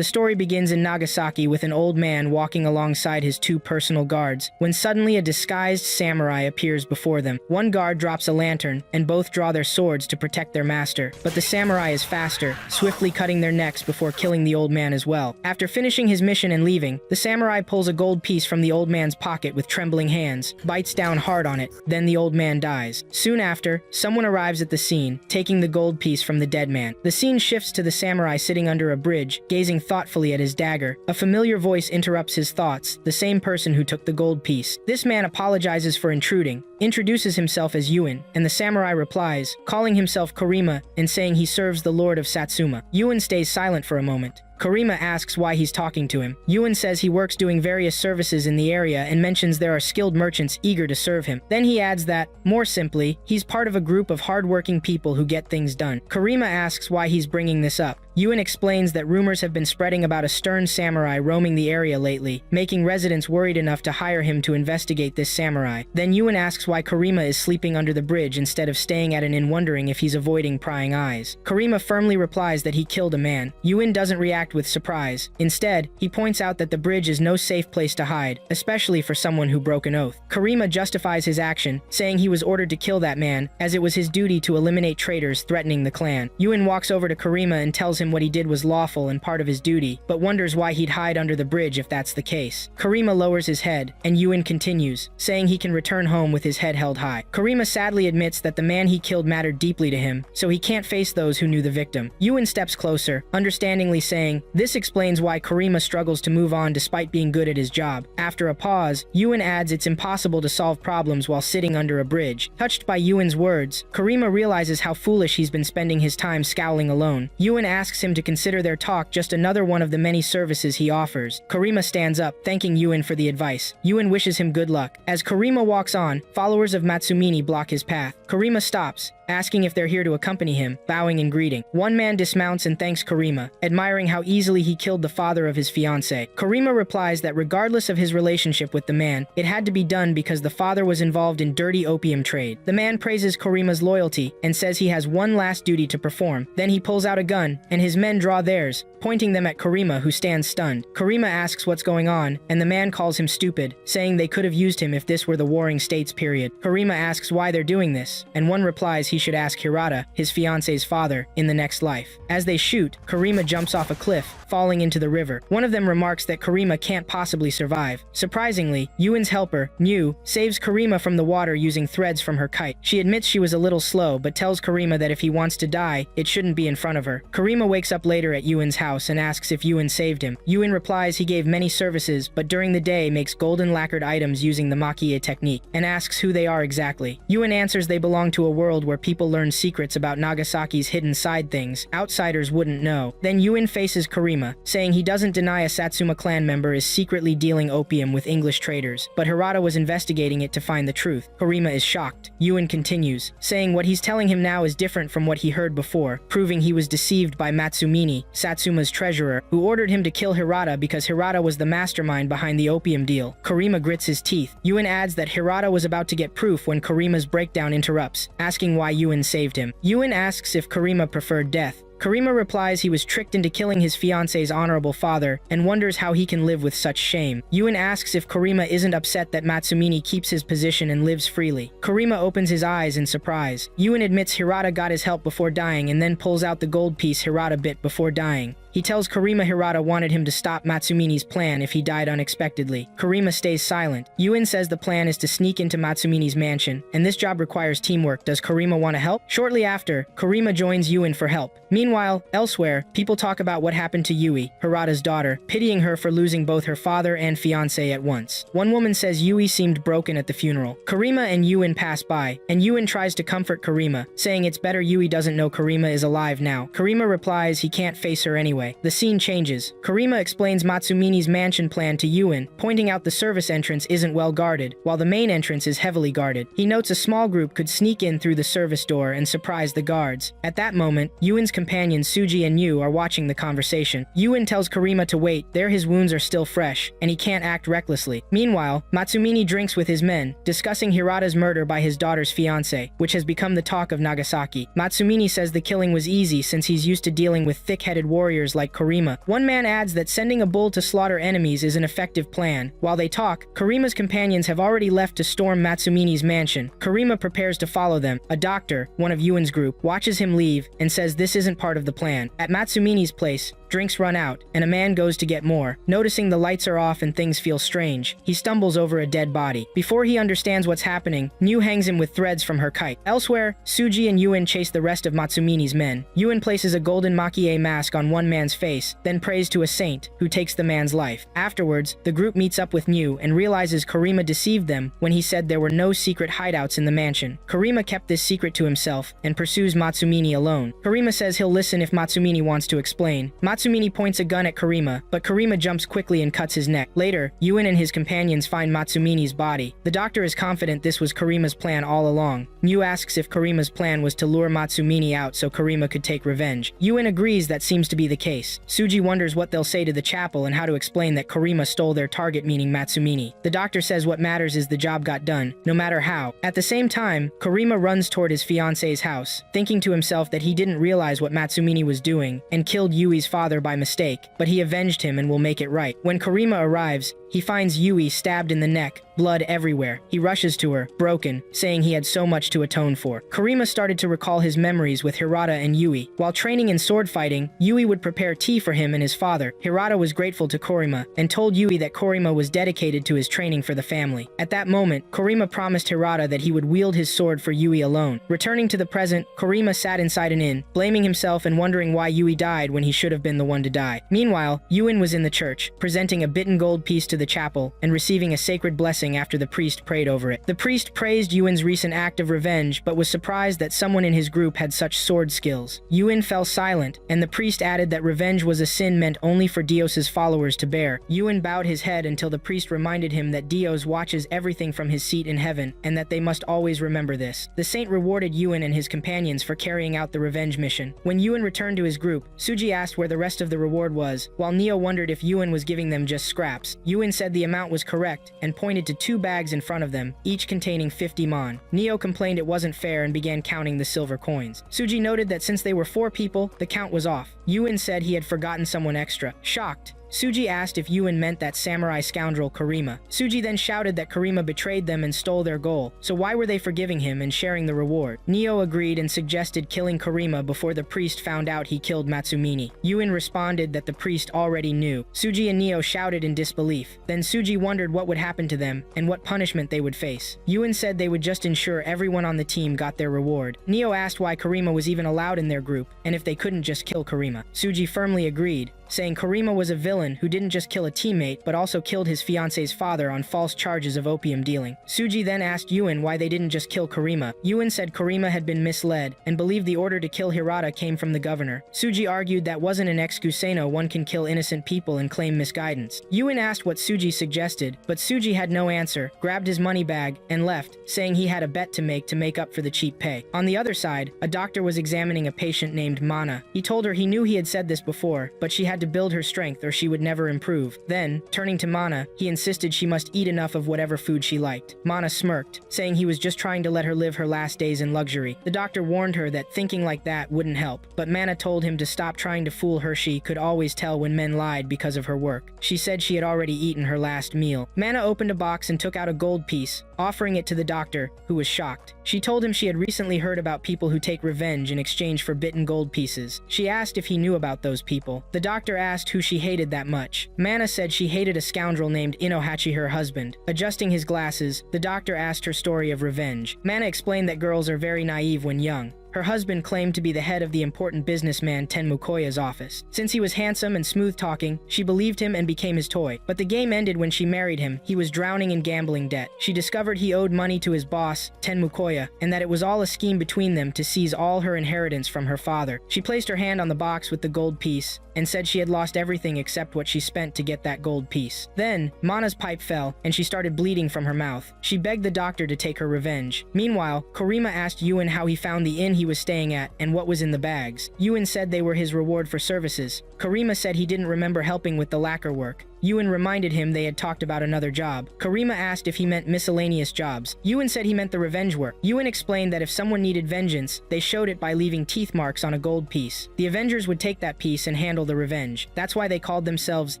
The story begins in Nagasaki with an old man walking alongside his two personal guards, when suddenly a disguised samurai appears before them. One guard drops a lantern, and both draw their swords to protect their master, but the samurai is faster, swiftly cutting their necks before killing the old man as well. After finishing his mission and leaving, the samurai pulls a gold piece from the old man's pocket with trembling hands, bites down hard on it, then the old man dies. Soon after, someone arrives at the scene, taking the gold piece from the dead man. The scene shifts to the samurai sitting under a bridge, gazing thoughtfully at his dagger. A familiar voice interrupts his thoughts, the same person who took the gold piece. This man apologizes for intruding, introduces himself as Yuin, and the samurai replies, calling himself Karima and saying he serves the lord of Satsuma. Yuin stays silent for a moment. Karima asks why he's talking to him. Yuin says he works doing various services in the area and mentions there are skilled merchants eager to serve him. Then he adds that, more simply, he's part of a group of hardworking people who get things done. Karima asks why he's bringing this up. Yuin explains that rumors have been spreading about a stern samurai roaming the area lately, making residents worried enough to hire him to investigate this samurai. Then Yuin asks why Karima is sleeping under the bridge instead of staying at an inn, wondering if he's avoiding prying eyes. Karima firmly replies that he killed a man. Yuin doesn't react with surprise. Instead, he points out that the bridge is no safe place to hide, especially for someone who broke an oath. Karima justifies his action, saying he was ordered to kill that man, as it was his duty to eliminate traitors threatening the clan. Yuin walks over to Karima and tells him what he did was lawful and part of his duty, but wonders why he'd hide under the bridge if that's the case. Karima lowers his head, and Yuin continues, saying he can return home with his head held high. Karima sadly admits that the man he killed mattered deeply to him, so he can't face those who knew the victim. Yuin steps closer, understandingly saying, this explains why Karima struggles to move on despite being good at his job. After a pause, Yuin adds it's impossible to solve problems while sitting under a bridge. Touched by Yuin's words, Karima realizes how foolish he's been spending his time scowling alone. Yuin asks him to consider their talk just another one of the many services he offers. Karima stands up, thanking Yuin for the advice. Yuin wishes him good luck. As Karima walks on, followers of Matsumini block his path. Karima stops, asking if they're here to accompany him, bowing in greeting. One man dismounts and thanks Karima, admiring how easily he killed the father of his fiancée. Karima replies that regardless of his relationship with the man, it had to be done because the father was involved in dirty opium trade. The man praises Karima's loyalty and says he has one last duty to perform. Then he pulls out a gun, and his men draw theirs, pointing them at Karima, who stands stunned. Karima asks what's going on, and the man calls him stupid, saying they could have used him if this were the Warring States period. Karima asks why they're doing this, and one replies he should ask Hirata, his fiancé's father, in the next life. As they shoot, Karima jumps off a cliff, falling into the river. One of them remarks that Karima can't possibly survive. Surprisingly, Yuin's helper, Mu, saves Karima from the water using threads from her kite. She admits she was a little slow, but tells Karima that if he wants to die, it shouldn't be in front of her. Karima wakes up later at Yuin's house and asks if Yuin saved him. Yuin replies he gave many services, but during the day makes golden lacquered items using the makie technique, and asks who they are exactly. Yuin answers they belong to a world where people learn secrets about Nagasaki's hidden side things outsiders wouldn't know. Then Yuin faces Karima, saying he doesn't deny a Satsuma clan member is secretly dealing opium with English traders, but Hirata was investigating it to find the truth. Karima is shocked. Yuin continues, saying what he's telling him now is different from what he heard before, proving he was deceived by Matsumini, Satsuma's treasurer, who ordered him to kill Hirata because Hirata was the mastermind behind the opium deal. Karima grits his teeth. Yuin adds that Hirata was about to get proof when Karima's breakdown interrupts, asking why Yuin saved him. Yuin asks if Karima preferred death. Karima replies he was tricked into killing his fiancé's honorable father and wonders how he can live with such shame. Yuin asks if Karima isn't upset that Matsumini keeps his position and lives freely. Karima opens his eyes in surprise. Yuin admits Hirata got his help before dying and then pulls out the gold piece Hirata bit before dying. He tells Karima Hirata wanted him to stop Matsumini's plan if he died unexpectedly. Karima stays silent. Yuin says the plan is to sneak into Matsumini's mansion, and this job requires teamwork. Does Karima want to help? Shortly after, Karima joins Yuin for help. Meanwhile, elsewhere, people talk about what happened to Yui, Hirata's daughter, pitying her for losing both her father and fiancé at once. One woman says Yui seemed broken at the funeral. Karima and Yuin pass by, and Yuin tries to comfort Karima, saying it's better Yui doesn't know Karima is alive now. Karima replies he can't face her anyway. The scene changes. Karima explains Matsumini's mansion plan to Yuin, pointing out the service entrance isn't well guarded, while the main entrance is heavily guarded. He notes a small group could sneak in through the service door and surprise the guards. At that moment, Yuin's companions Suji and Yu are watching the conversation. Yuin tells Karima to wait, there his wounds are still fresh, and he can't act recklessly. Meanwhile, Matsumini drinks with his men, discussing Hirata's murder by his daughter's fiancé, which has become the talk of Nagasaki. Matsumini says the killing was easy since he's used to dealing with thick-headed warriors warriors like Karima. One man adds that sending a bull to slaughter enemies is an effective plan. While they talk, Karima's companions have already left to storm Matsumine's mansion. Karima prepares to follow them. A doctor, one of Yuin's group, watches him leave and says this isn't part of the plan. At Matsumine's place, drinks run out, and a man goes to get more. Noticing the lights are off and things feel strange, he stumbles over a dead body. Before he understands what's happening, Miu hangs him with threads from her kite. Elsewhere, Suji and Yuin chase the rest of Matsumine's men. Yuin places a golden makie mask on one man's face, then prays to a saint, who takes the man's life. Afterwards, the group meets up with Miu and realizes Karima deceived them when he said there were no secret hideouts in the mansion. Karima kept this secret to himself and pursues Matsumine alone. Karima says he'll listen if Matsumine wants to explain. Matsumine points a gun at Karima, but Karima jumps quickly and cuts his neck. Later, Yuin and his companions find Matsumine's body. The doctor is confident this was Karima's plan all along. Miu asks if Karima's plan was to lure Matsumine out so Karima could take revenge. Yuin agrees that seems to be the case. Suji wonders what they'll say to the chapel and how to explain that Karima stole their target, meaning Matsumine. The doctor says what matters is the job got done, no matter how. At the same time, Karima runs toward his fiance's house, thinking to himself that he didn't realize what Matsumine was doing and killed Yui's father by mistake, but he avenged him and will make it right. When Karima arrives, he finds Yui stabbed in the neck, blood everywhere. He rushes to her, broken, saying he had so much to atone for. Karima started to recall his memories with Hirata and Yui. While training in sword fighting, Yui would prepare tea for him and his father. Hirata was grateful to Karima and told Yui that Karima was dedicated to his training for the family. At that moment, Karima promised Hirata that he would wield his sword for Yui alone. Returning to the present, Karima sat inside an inn, blaming himself and wondering why Yui died when he should have been the one to die. Meanwhile, Yuin was in the church, presenting a bitten gold piece to the chapel and receiving a sacred blessing after the priest prayed over it. The priest praised Yuin's recent act of revenge, but was surprised that someone in his group had such sword skills. Yuin fell silent, and the priest added that revenge was a sin meant only for Dios's followers to bear. Yuin bowed his head until the priest reminded him that Dios watches everything from his seat in heaven, and that they must always remember this. The saint rewarded Yuin and his companions for carrying out the revenge mission. When Yuin returned to his group, Suji asked where the rest of the reward was, while Neo wondered if Yuin was giving them just scraps. Yuin said the amount was correct and pointed to 2 bags in front of them, each containing 50 mon. Neo complained it wasn't fair and began counting the silver coins. Suji noted that since they were 4 people, the count was off. Yuin said he had forgotten someone extra. Shocked, Suji asked if Yuin meant that samurai scoundrel Karima. Suji then shouted that Karima betrayed them and stole their goal, so why were they forgiving him and sharing the reward? Neo agreed and suggested killing Karima before the priest found out he killed Matsumine. Yuin responded that the priest already knew. Suji and Neo shouted in disbelief. Then Suji wondered what would happen to them and what punishment they would face. Yuin said they would just ensure everyone on the team got their reward. Neo asked why Karima was even allowed in their group and if they couldn't just kill Karima. Suji firmly agreed, saying Karima was a villain who didn't just kill a teammate but also killed his fiance's father on false charges of opium dealing. Suji then asked Yuin why they didn't just kill Karima. Yuin said Karima had been misled and believed the order to kill Hirata came from the governor. Suji argued that wasn't an excuseno, one can kill innocent people and claim misguidance. Yuin asked what Suji suggested, but Suji had no answer, grabbed his money bag, and left, saying he had a bet to make up for the cheap pay. On the other side, a doctor was examining a patient named Mana. He told her he knew he had said this before, but she had to build her strength or she would never improve. Then, turning to Mana, he insisted she must eat enough of whatever food she liked. Mana smirked, saying he was just trying to let her live her last days in luxury. The doctor warned her that thinking like that wouldn't help, but Mana told him to stop trying to fool her. She could always tell when men lied because of her work. She said she had already eaten her last meal. Mana opened a box and took out a gold piece, offering it to the doctor, who was shocked. She told him she had recently heard about people who take revenge in exchange for bitten gold pieces. She asked if he knew about those people. The doctor asked who she hated that much. Mana said she hated a scoundrel named Inohachi, her husband. Adjusting his glasses, the doctor asked her story of revenge. Mana explained that girls are very naive when young. Her husband claimed to be the head of the important businessman Tenmukoya's office. Since he was handsome and smooth-talking, she believed him and became his toy. But the game ended when she married him. He was drowning in gambling debt. She discovered he owed money to his boss, Tenmukoya, and that it was all a scheme between them to seize all her inheritance from her father. She placed her hand on the box with the gold piece and said she had lost everything except what she spent to get that gold piece. Then, Mana's pipe fell, and she started bleeding from her mouth. She begged the doctor to take her revenge. Meanwhile, Karima asked Yuin how he found the inn he was staying at and what was in the bags. Yuin said they were his reward for services. Karima said he didn't remember helping with the lacquer work. Yuen reminded him they had talked about another job. Karima asked if he meant miscellaneous jobs. Yuen said he meant the revenge work. Yuen explained that if someone needed vengeance, they showed it by leaving teeth marks on a gold piece. The Avengers would take that piece and handle the revenge. That's why they called themselves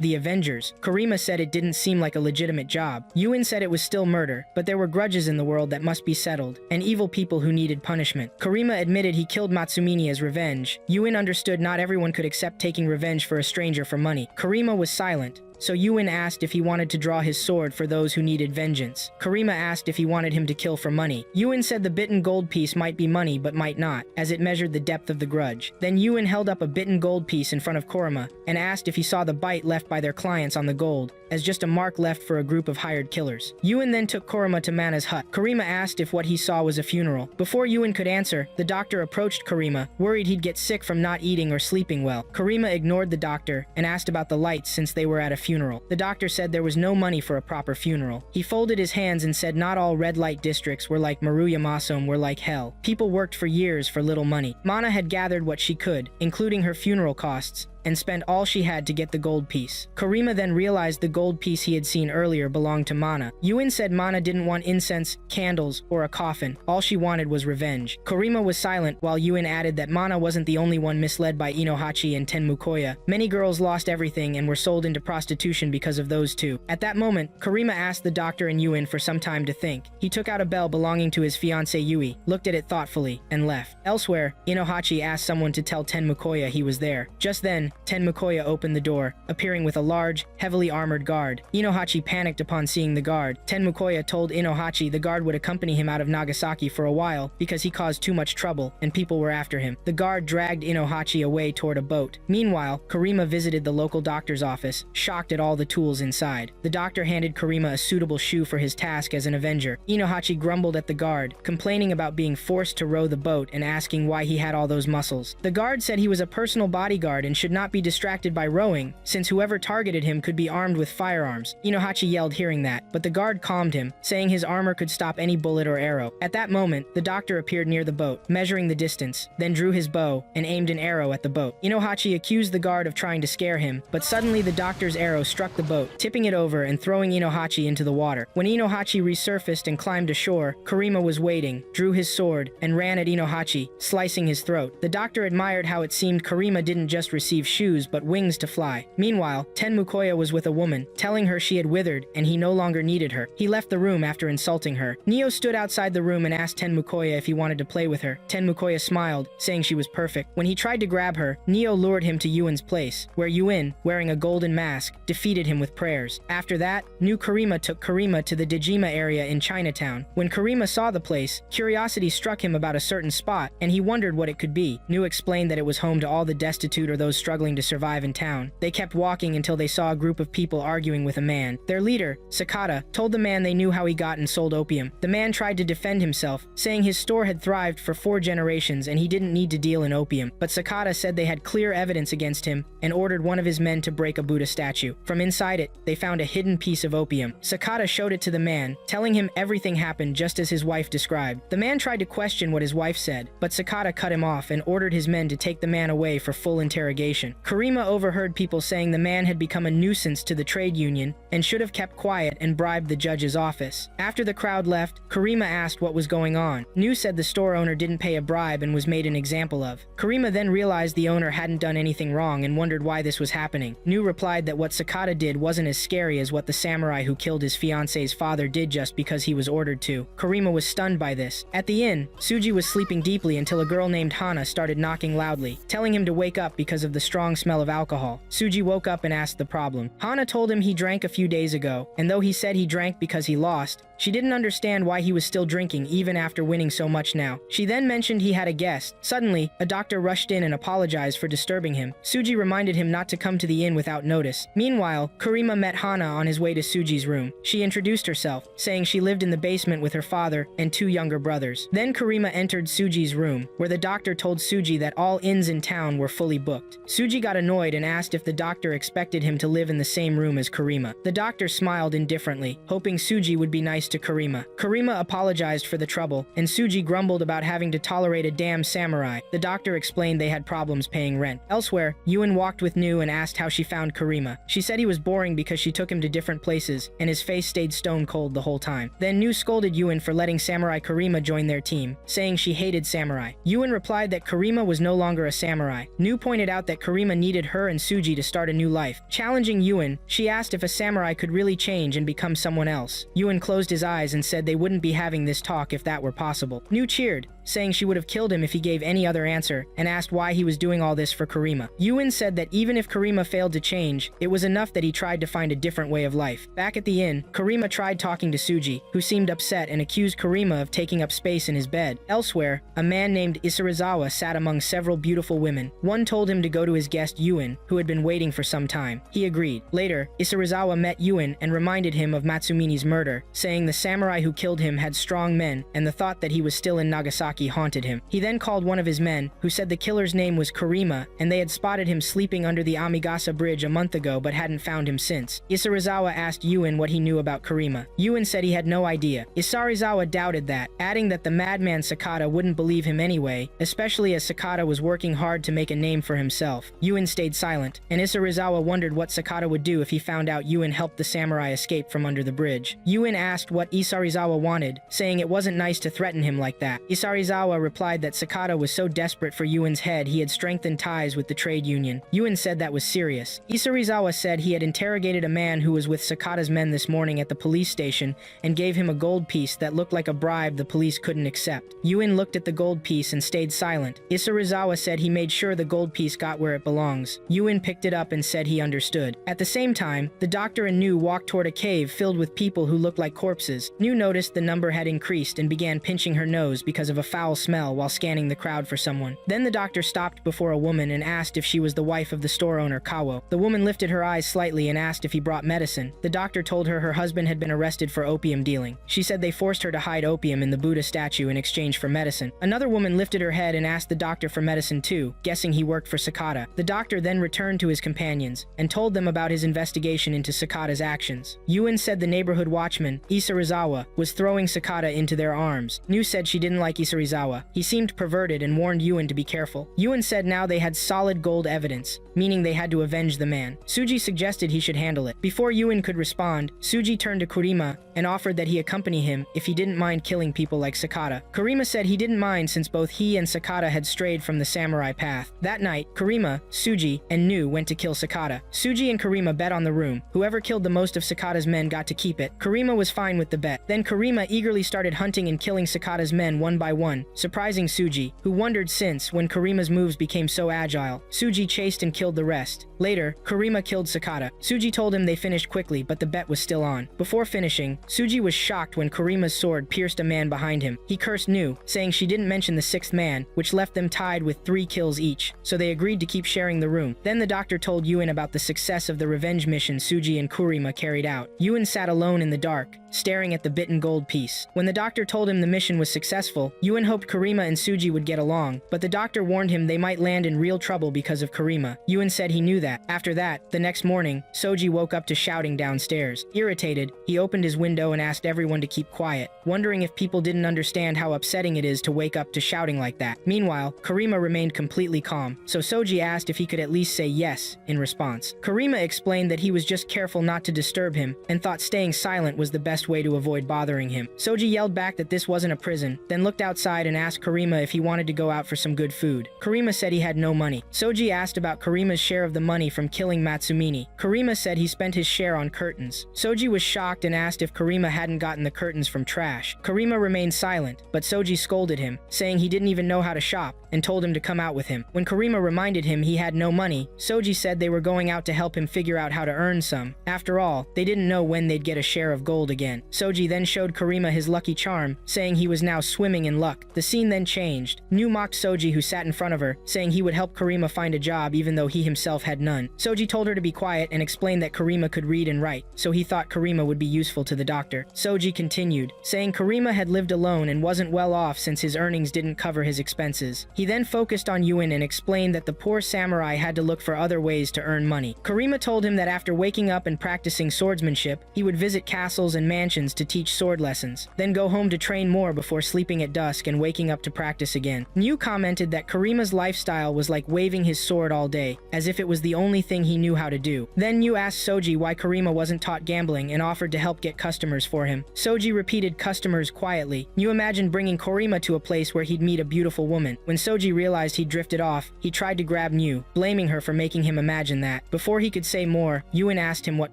the Avengers. Karima said it didn't seem like a legitimate job. Yuen said it was still murder, but there were grudges in the world that must be settled, and evil people who needed punishment. Karima admitted he killed Matsumini as revenge. Yuen understood not everyone could accept taking revenge for a stranger for money. Karima was silent. So Yuen asked if he wanted to draw his sword for those who needed vengeance. Karima asked if he wanted him to kill for money. Yuen said the bitten gold piece might be money but might not, as it measured the depth of the grudge. Then Yuen held up a bitten gold piece in front of Karima and asked if he saw the bite left by their clients on the gold, as just a mark left for a group of hired killers. Yuen then took Karima to Mana's hut. Karima asked if what he saw was a funeral. Before Yuen could answer, the doctor approached Karima, worried he'd get sick from not eating or sleeping well. Karima ignored the doctor and asked about the lights since they were at a funeral. The doctor said there was no money for a proper funeral. He folded his hands and said not all red light districts were like Maruya Masom were like hell. People worked for years for little money. Mana had gathered what she could, including her funeral costs, and spent all she had to get the gold piece. Karima then realized the gold piece he had seen earlier belonged to Mana. Yuen said Mana didn't want incense, candles, or a coffin. All she wanted was revenge. Karima was silent while Yuen added that Mana wasn't the only one misled by Inohachi and Tenmukoya. Many girls lost everything and were sold into prostitution because of those two. At that moment, Karima asked the doctor and Yuen for some time to think. He took out a bell belonging to his fiancée Yui, looked at it thoughtfully, and left. Elsewhere, Inohachi asked someone to tell Tenmukoya he was there. Just then, Tenmukoya opened the door, appearing with a large, heavily armored guard. Inohachi panicked upon seeing the guard. Tenmukoya told Inohachi the guard would accompany him out of Nagasaki for a while because he caused too much trouble and people were after him. The guard dragged Inohachi away toward a boat. Meanwhile, Karima visited the local doctor's office, shocked at all the tools inside. The doctor handed Karima a suitable shoe for his task as an Avenger. Inohachi grumbled at the guard, complaining about being forced to row the boat and asking why he had all those muscles. The guard said he was a personal bodyguard and should not be distracted by rowing, since whoever targeted him could be armed with firearms. Inohachi yelled hearing that, but the guard calmed him, saying his armor could stop any bullet or arrow. At that moment, the doctor appeared near the boat, measuring the distance, then drew his bow and aimed an arrow at the boat. Inohachi accused the guard of trying to scare him, but suddenly the doctor's arrow struck the boat, tipping it over and throwing Inohachi into the water. When Inohachi resurfaced and climbed ashore, Karima was waiting, drew his sword, and ran at Inohachi, slicing his throat. The doctor admired how it seemed Karima didn't just receive shoes but wings to fly. Meanwhile, Tenmukoya was with a woman, telling her she had withered and he no longer needed her. He left the room after insulting her. Neo stood outside the room and asked Tenmukoya if he wanted to play with her. Tenmukoya smiled, saying she was perfect. When he tried to grab her, Neo lured him to Yuen's place, where Yuen, wearing a golden mask, defeated him with prayers. After that, new Karima took Karima to the Dejima area in Chinatown. When Karima saw the place, curiosity struck him about a certain spot, and he wondered what it could be. New explained that it was home to all the destitute or those struggling to survive in town. They kept walking until they saw a group of people arguing with a man. Their leader, Sakata, told the man they knew how he got and sold opium. The man tried to defend himself, saying his store had thrived for 4 generations and he didn't need to deal in opium. But Sakata said they had clear evidence against him and ordered one of his men to break a Buddha statue. From inside it, they found a hidden piece of opium. Sakata showed it to the man, telling him everything happened just as his wife described. The man tried to question what his wife said, but Sakata cut him off and ordered his men to take the man away for full interrogation. Karima overheard people saying the man had become a nuisance to the trade union and should have kept quiet and bribed the judge's office. After the crowd left, Karima asked what was going on. New said the store owner didn't pay a bribe and was made an example of. Karima then realized the owner hadn't done anything wrong and wondered why this was happening. New replied that what Sakata did wasn't as scary as what the samurai who killed his fiance's father did just because he was ordered to. Karima was stunned by this. At the inn, Suji was sleeping deeply until a girl named Hana started knocking loudly, telling him to wake up because of the strong smell of alcohol. Suji woke up and asked the problem. Hana told him he drank a few days ago, and though he said he drank because he lost, she didn't understand why he was still drinking even after winning so much now. She then mentioned he had a guest. Suddenly, a doctor rushed in and apologized for disturbing him. Suji reminded him not to come to the inn without notice. Meanwhile, Karima met Hana on his way to Suji's room. She introduced herself, saying she lived in the basement with her father and 2 younger brothers. Then Karima entered Suji's room, where the doctor told Suji that all inns in town were fully booked. Suji Suji got annoyed and asked if the doctor expected him to live in the same room as Karima. The doctor smiled indifferently, hoping Suji would be nice to Karima. Karima apologized for the trouble, and Suji grumbled about having to tolerate a damn samurai. The doctor explained they had problems paying rent. Elsewhere, Yuen walked with Nu and asked how she found Karima. She said he was boring because she took him to different places, and his face stayed stone cold the whole time. Then Nu scolded Yuen for letting Samurai Karima join their team, saying she hated samurai. Yuen replied that Karima was no longer a samurai. Nu pointed out that Karima needed her and Suji to start a new life. Challenging Yuen, she asked if a samurai could really change and become someone else. Yuen closed his eyes and said they wouldn't be having this talk if that were possible. Nu cheered, saying she would have killed him if he gave any other answer, and asked why he was doing all this for Karima. Yuen said that even if Karima failed to change, it was enough that he tried to find a different way of life. Back at the inn, Karima tried talking to Suji, who seemed upset and accused Karima of taking up space in his bed. Elsewhere, a man named Isarizawa sat among several beautiful women. One told him to go to his guest Yuen, who had been waiting for some time. He agreed. Later, Isarizawa met Yuen and reminded him of Matsumine's murder, saying the samurai who killed him had strong men, and the thought that he was still in Nagasaki haunted him. He then called one of his men, who said the killer's name was Karima, and they had spotted him sleeping under the Amigasa bridge a month ago but hadn't found him since. Isarizawa asked Yuen what he knew about Karima. Yuen said he had no idea. Isarizawa doubted that, adding that the madman Sakata wouldn't believe him anyway, especially as Sakata was working hard to make a name for himself. Yuen stayed silent, and Isarizawa wondered what Sakata would do if he found out Yuen helped the samurai escape from under the bridge. Yuen asked what Isarizawa wanted, saying it wasn't nice to threaten him like that. Isarizawa replied that Sakata was so desperate for Yuen's head he had strengthened ties with the trade union. Yuen said that was serious. Isarizawa said he had interrogated a man who was with Sakata's men this morning at the police station and gave him a gold piece that looked like a bribe the police couldn't accept. Yuen looked at the gold piece and stayed silent. Isarizawa said he made sure the gold piece got where it belongs. Yuen picked it up and said he understood. At the same time, the doctor and Nu walked toward a cave filled with people who looked like corpses. Nu noticed the number had increased and began pinching her nose because of a foul smell while scanning the crowd for someone. Then the doctor stopped before a woman and asked if she was the wife of the store owner Kawo. The woman lifted her eyes slightly and asked if he brought medicine. The doctor told her her husband had been arrested for opium dealing. She said they forced her to hide opium in the Buddha statue in exchange for medicine. Another woman lifted her head and asked the doctor for medicine too, guessing he worked for Sakata. The doctor then returned to his companions and told them about his investigation into Sakata's actions. Yuen said the neighborhood watchman, Isarizawa, was throwing Sakata into their arms. Nu said she didn't like Isarizawa. He seemed perverted and warned Yuen to be careful. Yuen said now they had solid gold evidence, meaning they had to avenge the man. Suji suggested he should handle it. Before Yuen could respond, Suji turned to Kurima and offered that he accompany him if he didn't mind killing people like Sakata. Kurima said he didn't mind since both he and Sakata had strayed from the samurai path. That night, Kurima, Suji, and Nu went to kill Sakata. Suji and Kurima bet on the room. Whoever killed the most of Sakata's men got to keep it. Kurima was fine with the bet. Then Kurima eagerly started hunting and killing Sakata's men one by one, surprising Suji, who wondered since, when Kurima's moves became so agile, Suji chased and killed the rest. Later, Kurima killed Sakata. Suji told him they finished quickly, but the bet was still on. Before finishing, Suji was shocked when Kurima's sword pierced a man behind him. He cursed Nu, saying she didn't mention the sixth man, which left them tied with 3 kills each, so they agreed to keep sharing the room. Then the doctor told Yuen about the success of the revenge mission Suji and Kurima carried out. Yuen sat alone in the dark, staring at the bitten gold piece. When the doctor told him the mission was successful, Yuen hoped Kurima and Suji would get along, but the doctor warned him they might land in real trouble because of Kurima. Yuen said he knew that. After that, the next morning, Soji woke up to shouting downstairs. Irritated, he opened his window and asked everyone to keep quiet, wondering if people didn't understand how upsetting it is to wake up to shouting like that. Meanwhile, Kurima remained completely calm, so Soji asked if he could at least say yes in response. Kurima explained that he was just careful not to disturb him and thought staying silent was the best way to avoid bothering him. Soji yelled back that this wasn't a prison, then looked outside and asked Kurima if he wanted to go out for some good food. Kurima said he had no money. Soji asked about Kurima's share of the money from killing Matsumine. Kurima said he spent his share on curtains. Soji was shocked and asked if Kurima hadn't gotten the curtains from trash. Kurima remained silent, but Soji scolded him, saying he didn't even know how to shop, and told him to come out with him. When Kurima reminded him he had no money, Soji said they were going out to help him figure out how to earn some. After all, they didn't know when they'd get a share of gold again. Soji then showed Kurima his lucky charm, saying he was now swimming in luck. The scene then changed. Nu mocked Soji, who sat in front of her, saying he would help Kurima find a job even though he himself had none. Soji told her to be quiet and explained that Kurima could read and write, so he thought Kurima would be useful to the doctor. Soji continued, saying Kurima had lived alone and wasn't well off since his earnings didn't cover his expenses. He then focused on Yuen and explained that the poor samurai had to look for other ways to earn money. Karima told him that after waking up and practicing swordsmanship, he would visit castles and mansions to teach sword lessons, then go home to train more before sleeping at dusk and waking up to practice again. New commented that Karima's lifestyle was like waving his sword all day, as if it was the only thing he knew how to do. Then New asked Soji why Karima wasn't taught gambling and offered to help get customers for him. Soji repeated customers quietly. New imagined bringing Karima to a place where he'd meet a beautiful woman. When Soji realized he'd drifted off, he tried to grab New, blaming her for making him imagine that. Before he could say more, Yuen asked him what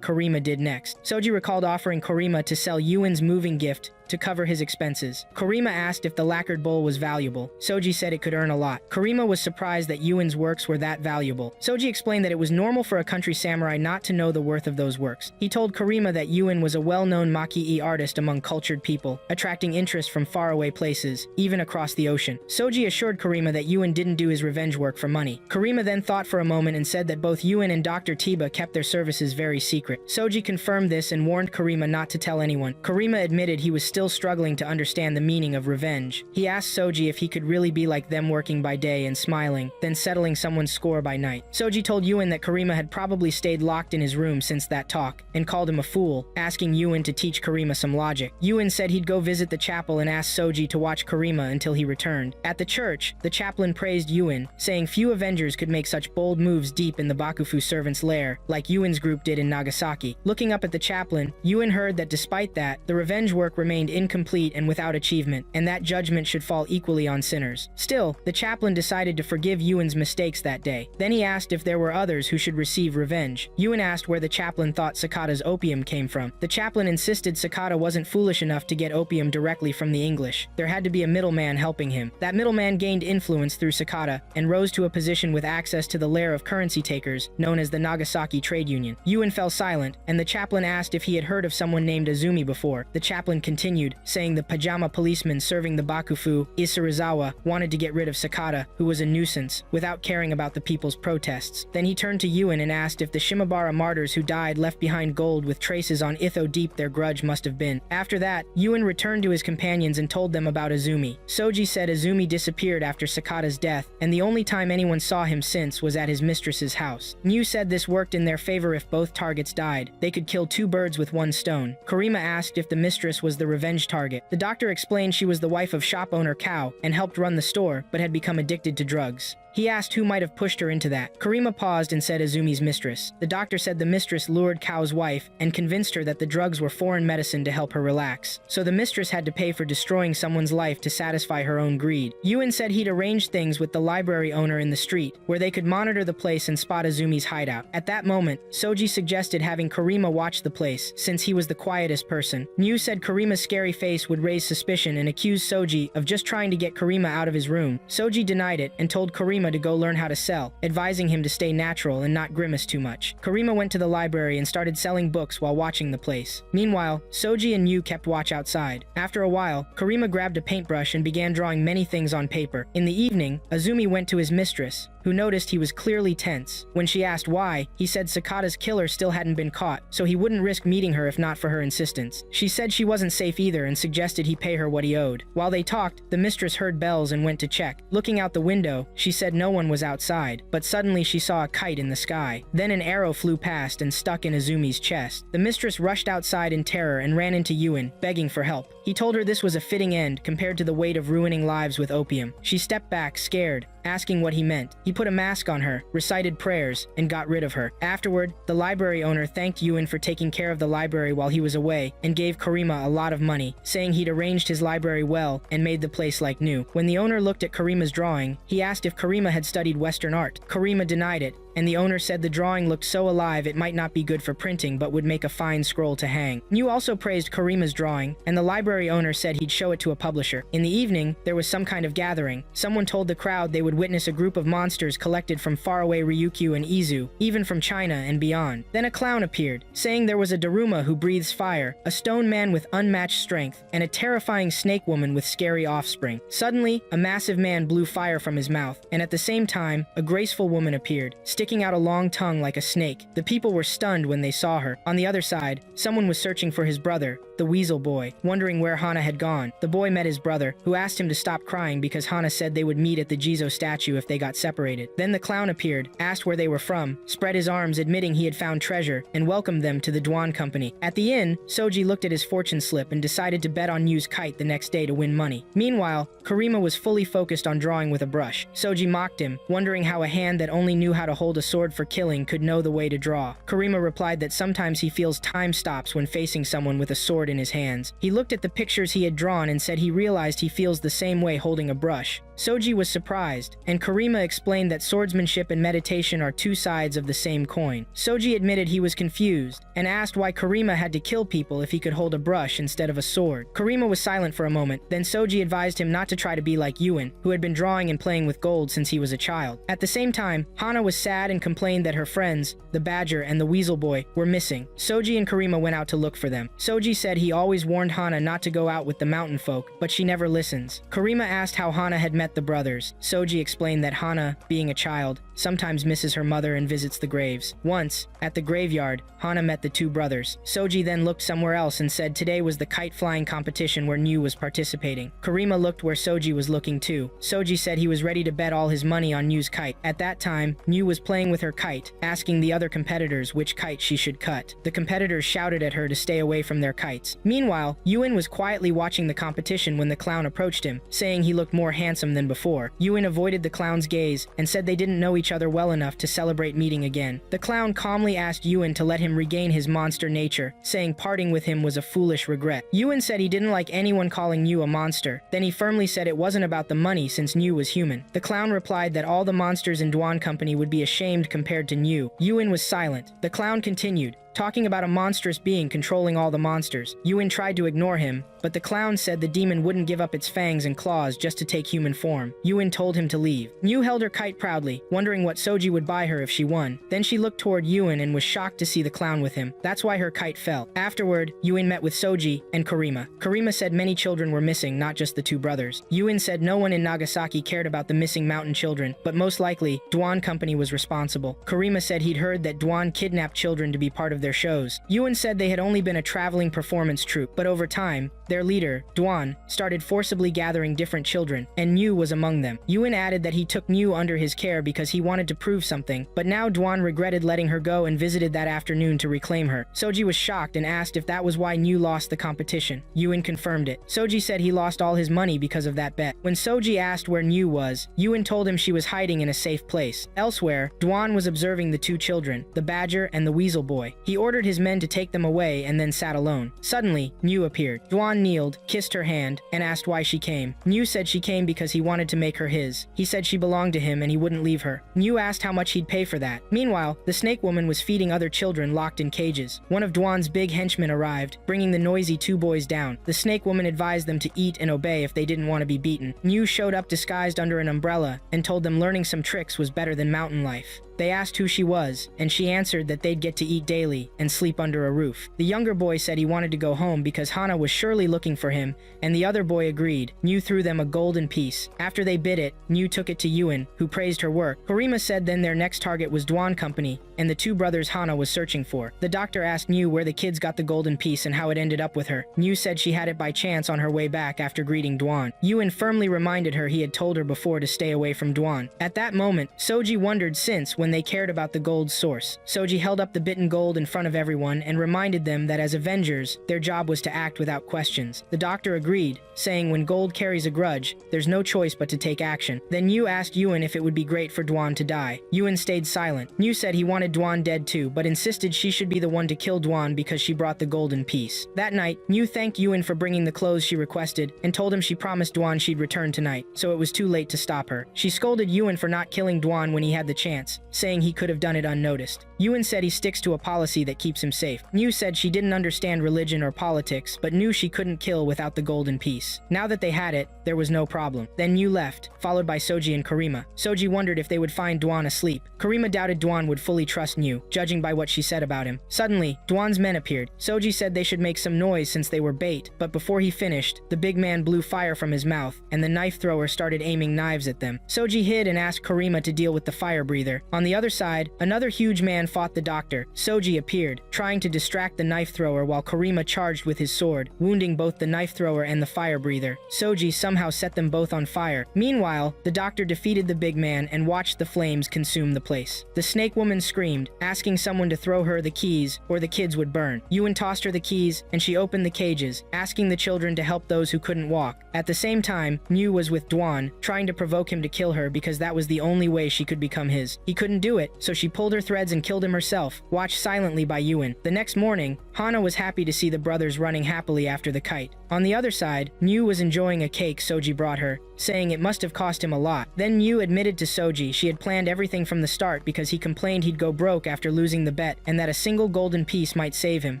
Karima did next. Soji recalled offering Karima to sell Yuen's moving gift to cover his expenses. Karima asked if the lacquered bowl was valuable. Soji said it could earn a lot. Karima was surprised that Yuen's works were that valuable. Soji explained that it was normal for a country samurai not to know the worth of those works. He told Karima that Yuen was a well-known maki-e artist among cultured people, attracting interest from faraway places, even across the ocean. Soji assured Karima that Yuen didn't do his revenge work for money. Karima then thought for a moment and said that both Yuen and Dr. Tiba kept their services very secret. Soji confirmed this and warned Karima not to tell anyone. Karima admitted he was still struggling to understand the meaning of revenge. He asked Soji if he could really be like them, working by day and smiling, then settling someone's score by night. Soji told Yuen that Karima had probably stayed locked in his room since that talk, and called him a fool, asking Yuen to teach Karima some logic. Yuen said he'd go visit the chapel and ask Soji to watch Karima until he returned. At the church, the chaplain praised Yuen, saying few Avengers could make such bold moves deep in the Bakufu servant's lair, like Yuen's group did in Nagasaki. Looking up at the chaplain, Yuen heard that despite that, the revenge work remained incomplete and without achievement, and that judgment should fall equally on sinners. Still, the chaplain decided to forgive Yuen's mistakes that day. Then he asked if there were others who should receive revenge. Yuen asked where the chaplain thought Sakata's opium came from. The chaplain insisted Sakata wasn't foolish enough to get opium directly from the English. There had to be a middleman helping him. That middleman gained influence through Sakata and rose to a position with access to the lair of currency takers, known as the Nagasaki Trade Union. Yuen fell silent, and the chaplain asked if he had heard of someone named Azumi before. The chaplain continued, saying the pajama policeman serving the Bakufu, Isarazawa, wanted to get rid of Sakata, who was a nuisance, without caring about the people's protests. Then he turned to Yuen and asked if the Shimabara martyrs who died left behind gold with traces on how deep their grudge must have been. After that, Yuen returned to his companions and told them about Azumi. Soji said Azumi disappeared after Sakata's death, and the only time anyone saw him since was at his mistress's house. New said this worked in their favor. If both targets died, they could kill two birds with one stone. Karima asked if the mistress was the revenge target. The doctor explained she was the wife of shop owner Kao and helped run the store, but had become addicted to drugs. He asked who might have pushed her into that. Karima paused and said Azumi's mistress. The doctor said the mistress lured Kao's wife and convinced her that the drugs were foreign medicine to help her relax. So the mistress had to pay for destroying someone's life to satisfy her own greed. Yuen said he'd arranged things with the library owner in the street, where they could monitor the place and spot Azumi's hideout. At that moment, Soji suggested having Karima watch the place, since he was the quietest person. New said Karima's scary face would raise suspicion and accused Soji of just trying to get Karima out of his room. Soji denied it and told Karima to go learn how to sell, advising him to stay natural and not grimace too much. Karima went to the library and started selling books while watching the place. Meanwhile, Soji and Yu kept watch outside. After a while, Karima grabbed a paintbrush and began drawing many things on paper. In the evening, Azumi went to his mistress, who noticed he was clearly tense. When she asked why, he said Sakata's killer still hadn't been caught, so he wouldn't risk meeting her if not for her insistence. She said she wasn't safe either and suggested he pay her what he owed. While they talked, the mistress heard bells and went to check. Looking out the window, she said no one was outside, but suddenly she saw a kite in the sky. Then an arrow flew past and stuck in Azumi's chest. The mistress rushed outside in terror and ran into Yuen, begging for help. He told her this was a fitting end compared to the weight of ruining lives with opium. She stepped back, scared, asking what he meant. He put a mask on her, recited prayers, and got rid of her. Afterward, the library owner thanked Yuen for taking care of the library while he was away and gave Karima a lot of money, saying he'd arranged his library well and made the place like new. When the owner looked at Karima's drawing, he asked if Karima had studied Western art. Karima denied it, and the owner said the drawing looked so alive it might not be good for printing but would make a fine scroll to hang. New also praised Karima's drawing, and the library owner said he'd show it to a publisher. In the evening, there was some kind of gathering. Someone told the crowd they would witness a group of monsters collected from faraway Ryukyu and Izu, even from China and beyond. Then a clown appeared, saying there was a Daruma who breathes fire, a stone man with unmatched strength, and a terrifying snake woman with scary offspring. Suddenly, a massive man blew fire from his mouth, and at the same time, a graceful woman appeared, sticking sticking out a long tongue like a snake. The people were stunned when they saw her. On the other side, someone was searching for his brother, the weasel boy, wondering where Hana had gone. The boy met his brother, who asked him to stop crying because Hana said they would meet at the Jizo statue if they got separated. Then the clown appeared, asked where they were from, spread his arms admitting he had found treasure, and welcomed them to the Dwan company. At the inn, Soji looked at his fortune slip and decided to bet on Yu's kite the next day to win money. Meanwhile, Karima was fully focused on drawing with a brush. Soji mocked him, wondering how a hand that only knew how to hold a sword for killing could know the way to draw. Karima replied that sometimes he feels time stops when facing someone with a sword in his hands. He looked at the pictures he had drawn and said he realized he feels the same way holding a brush. Soji was surprised, and Karima explained that swordsmanship and meditation are two sides of the same coin. Soji admitted he was confused, and asked why Karima had to kill people if he could hold a brush instead of a sword. Karima was silent for a moment, then Soji advised him not to try to be like Yuen, who had been drawing and playing with gold since he was a child. At the same time, Hana was sad and complained that her friends, the badger and the weasel boy, were missing. Soji and Karima went out to look for them. Soji said he always warned Hana not to go out with the mountain folk, but she never listens. Karima asked how Hana had met the brothers. Soji explained that Hana, being a child, sometimes misses her mother and visits the graves. Once, at the graveyard, Hana met the two brothers. Soji then looked somewhere else and said today was the kite flying competition where Nyu was participating. Karima looked where Soji was looking too. Soji said he was ready to bet all his money on Nyu's kite. At that time, Nyu was playing with her kite, asking the other competitors which kite she should cut. The competitors shouted at her to stay away from their kites. Meanwhile, Yuen was quietly watching the competition when the clown approached him, saying he looked more handsome than before. Yuen avoided the clown's gaze and said they didn't know each other well enough to celebrate meeting again. The clown calmly asked Yuen to let him regain his monster nature, saying parting with him was a foolish regret. Yuen said he didn't like anyone calling Nyu a monster. Then he firmly said it wasn't about the money since Nyu was human. The clown replied that all the monsters in Dwan Company would be ashamed compared to Nyu. Yuen was silent. The clown continued, talking about a monstrous being controlling all the monsters. Yuen tried to ignore him, but the clown said the demon wouldn't give up its fangs and claws just to take human form. Yuen told him to leave. Nyu held her kite proudly, wondering what Soji would buy her if she won. Then she looked toward Yuen and was shocked to see the clown with him. That's why her kite fell. Afterward, Yuen met with Soji and Karima. Karima said many children were missing, not just the two brothers. Yuen said no one in Nagasaki cared about the missing mountain children, but most likely, Dwan Company was responsible. Karima said he'd heard that Dwan kidnapped children to be part of their shows. Yuen said they had only been a traveling performance troupe, but over time, their leader, Dwan, started forcibly gathering different children, and Nyu was among them. Yuen added that he took Nyu under his care because he wanted to prove something, but now Dwan regretted letting her go and visited that afternoon to reclaim her. Soji was shocked and asked if that was why Nyu lost the competition. Yuen confirmed it. Soji said he lost all his money because of that bet. When Soji asked where Nyu was, Yuen told him she was hiding in a safe place. Elsewhere, Dwan was observing the two children, the badger and the weasel boy. He ordered his men to take them away and then sat alone. Suddenly, Nyu appeared. Dwan kneeled, kissed her hand, and asked why she came. Nyu said she came because he wanted to make her his. He said she belonged to him and he wouldn't leave her. Nyu asked how much he'd pay for that. Meanwhile, the snake woman was feeding other children locked in cages. One of Dwan's big henchmen arrived, bringing the noisy two boys down. The snake woman advised them to eat and obey if they didn't want to be beaten. Nyu showed up disguised under an umbrella and told them learning some tricks was better than mountain life. They asked who she was, and she answered that they'd get to eat daily and sleep under a roof. The younger boy said he wanted to go home because Hana was surely looking for him, and the other boy agreed. Nyu threw them a golden piece. After they bit it, Nyu took it to Yuen, who praised her work. Karima said then their next target was Dwan Company, and the two brothers Hana was searching for. The doctor asked Nyu where the kids got the golden piece and how it ended up with her. Nyu said she had it by chance on her way back after greeting Dwan. Yuen firmly reminded her he had told her before to stay away from Dwan. At that moment, Soji wondered since when they cared about the gold's source. Soji held up the bitten gold in front of everyone and reminded them that as Avengers, their job was to act without questions. The doctor agreed, saying when gold carries a grudge, there's no choice but to take action. Then Nyu asked Yuen if it would be great for Dwan to die. Yuen stayed silent. Nyu said he wanted Dwan dead too, but insisted she should be the one to kill Dwan because she brought the golden piece. That night, Nyu thanked Yuen for bringing the clothes she requested and told him she promised Dwan she'd return tonight, so it was too late to stop her. She scolded Yuen for not killing Dwan when he had the chance, saying he could have done it unnoticed. Yuen said he sticks to a policy that keeps him safe. Nyu said she didn't understand religion or politics, but knew she couldn't kill without the golden piece. Now that they had it, there was no problem. Then Nyu left, followed by Soji and Karima. Soji wondered if they would find Dwan asleep. Karima doubted Dwan would fully trust Nyu, judging by what she said about him. Suddenly, Dwan's men appeared. Soji said they should make some noise since they were bait, but before he finished, the big man blew fire from his mouth, and the knife thrower started aiming knives at them. Soji hid and asked Karima to deal with the fire breather. On the the other side, another huge man fought the doctor. Soji appeared, trying to distract the knife thrower while Karima charged with his sword, wounding both the knife thrower and the fire breather. Soji somehow set them both on fire. Meanwhile, the doctor defeated the big man and watched the flames consume the place. The snake woman screamed, asking someone to throw her the keys or the kids would burn. Yuen tossed her the keys and she opened the cages, asking the children to help those who couldn't walk. At the same time, Mu was with Duan, trying to provoke him to kill her because that was the only way she could become his. He couldn't do it, so she pulled her threads and killed him herself, watched silently by Yuen. The next morning, Hana was happy to see the brothers running happily after the kite. On the other side, Mu was enjoying a cake Soji brought her, saying it must have cost him a lot. Then Mu admitted to Soji she had planned everything from the start because he complained he'd go broke after losing the bet and that a single golden piece might save him.